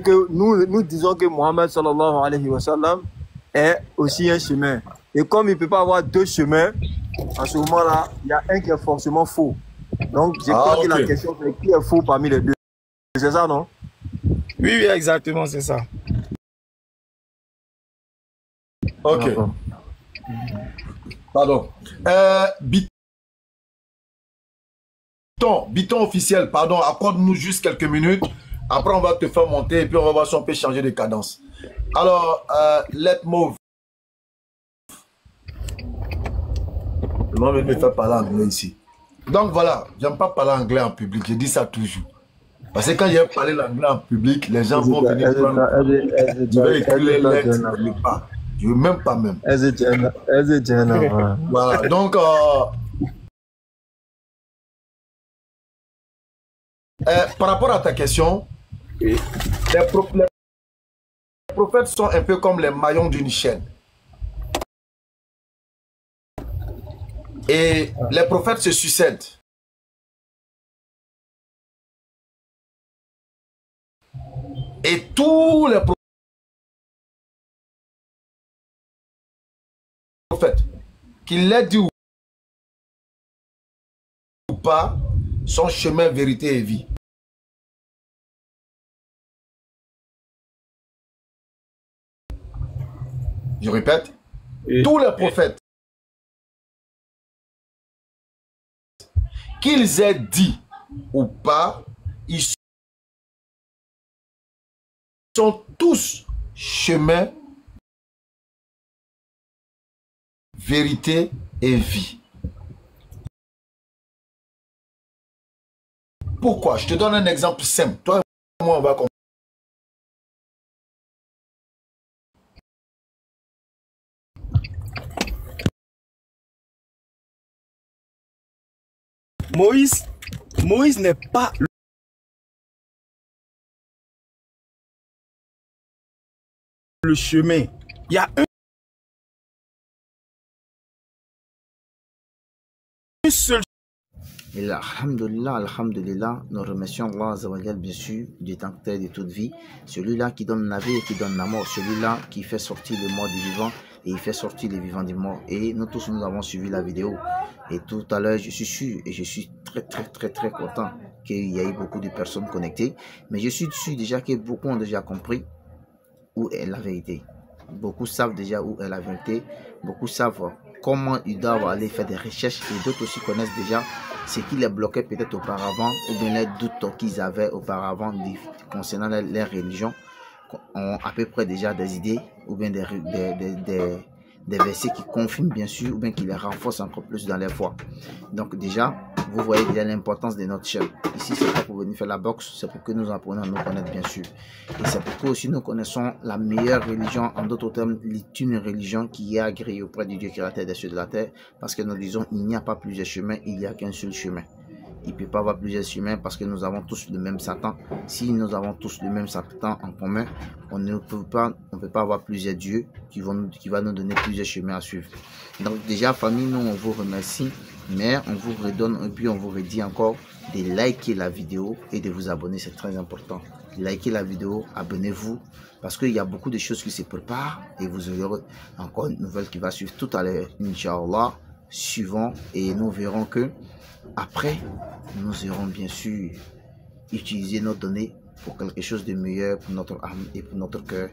Speaker 5: que nous disons que Mohammed sallallahu alayhi wa sallam est aussi un chemin. Et comme il ne peut pas avoir deux chemins, à ce moment-là, il y a un qui est forcément faux. Donc, je crois que la question c'est qui est faux parmi les deux. C'est ça, non?
Speaker 8: Oui, oui, exactement, c'est ça.
Speaker 2: ok. Pardon. Biton officiel, pardon, accorde-nous juste quelques minutes. Après, on va te faire monter et puis on va voir si on peut changer de cadence. Alors, let move. Le moment me fait parler anglais ici. Donc voilà, j'aime pas parler anglais en public, je dis ça toujours. Parce que quand j'ai parlé l'anglais en public, les gens vont venir prendre. Je vais écrire les lettres, je ne veux pas. Je ne veux même pas même. Voilà, donc par rapport à ta question, les prophètes sont un peu comme les maillons d'une chaîne. Et les prophètes se succèdent. Et tous les prophètes, qu'il l'ait dit ou pas, sont chemin, vérité et vie. Je répète, tous les prophètes, qu'ils aient dit ou pas, ils sont tous chemin, vérité et vie. Pourquoi? Je te donne un exemple simple. Toi et moi, on va comprendre.
Speaker 8: Moïse n'est pas le chemin. Il y a un seul.
Speaker 9: Et là, alhamdulillah, nous remercions Allah Azawajal, bien sûr, du Détenteur de toute vie, celui-là qui donne la vie et qui donne la mort, celui-là qui fait sortir les morts du vivant et il fait sortir les vivants des morts. Et nous tous, nous avons suivi la vidéo. Et tout à l'heure, je suis sûr et je suis très content qu'il y ait beaucoup de personnes connectées. Mais je suis sûr déjà que beaucoup ont déjà compris où est la vérité. Beaucoup savent déjà où est la vérité. Beaucoup savent comment ils doivent aller faire des recherches et d'autres aussi connaissent déjà ce qui les bloquait peut-être auparavant ou bien les doutes qu'ils avaient auparavant concernant leur religion ont à peu près déjà des idées ou bien des versets qui confirment bien sûr ou bien qui les renforcent encore plus dans leur foi. Donc déjà, vous voyez déjà l'importance de notre chaîne. Ici, c'est pas pour venir faire la boxe, c'est pour que nous apprenons à nous connaître bien sûr. Et c'est pour que aussi nous connaissons la meilleure religion, en d'autres termes, une religion qui est agréée auprès du Dieu créateur des cieux et de la terre. Parce que nous disons, il n'y a pas plusieurs chemins, il n'y a qu'un seul chemin. Il ne peut pas avoir plusieurs chemins parce que nous avons tous le même Satan. Si nous avons tous le même Satan en commun, on ne peut pas avoir plusieurs dieux qui va nous donner plusieurs chemins à suivre. Donc déjà, famille, nous on vous remercie, mais on vous redonne et puis on vous redit encore de liker la vidéo et de vous abonner, c'est très important. Likez la vidéo, abonnez-vous parce qu'il y a beaucoup de choses qui se préparent et vous aurez encore une nouvelle qui va suivre tout à l'heure, Inch'Allah, suivant et nous verrons que après, nous irons bien sûr utiliser nos données pour quelque chose de meilleur pour notre âme et pour notre cœur.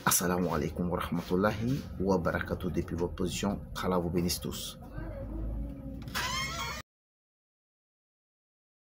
Speaker 9: Assalamu alaikum wa rahmatullahi wa barakatuh depuis votre position. qu'Allah vous bénisse tous.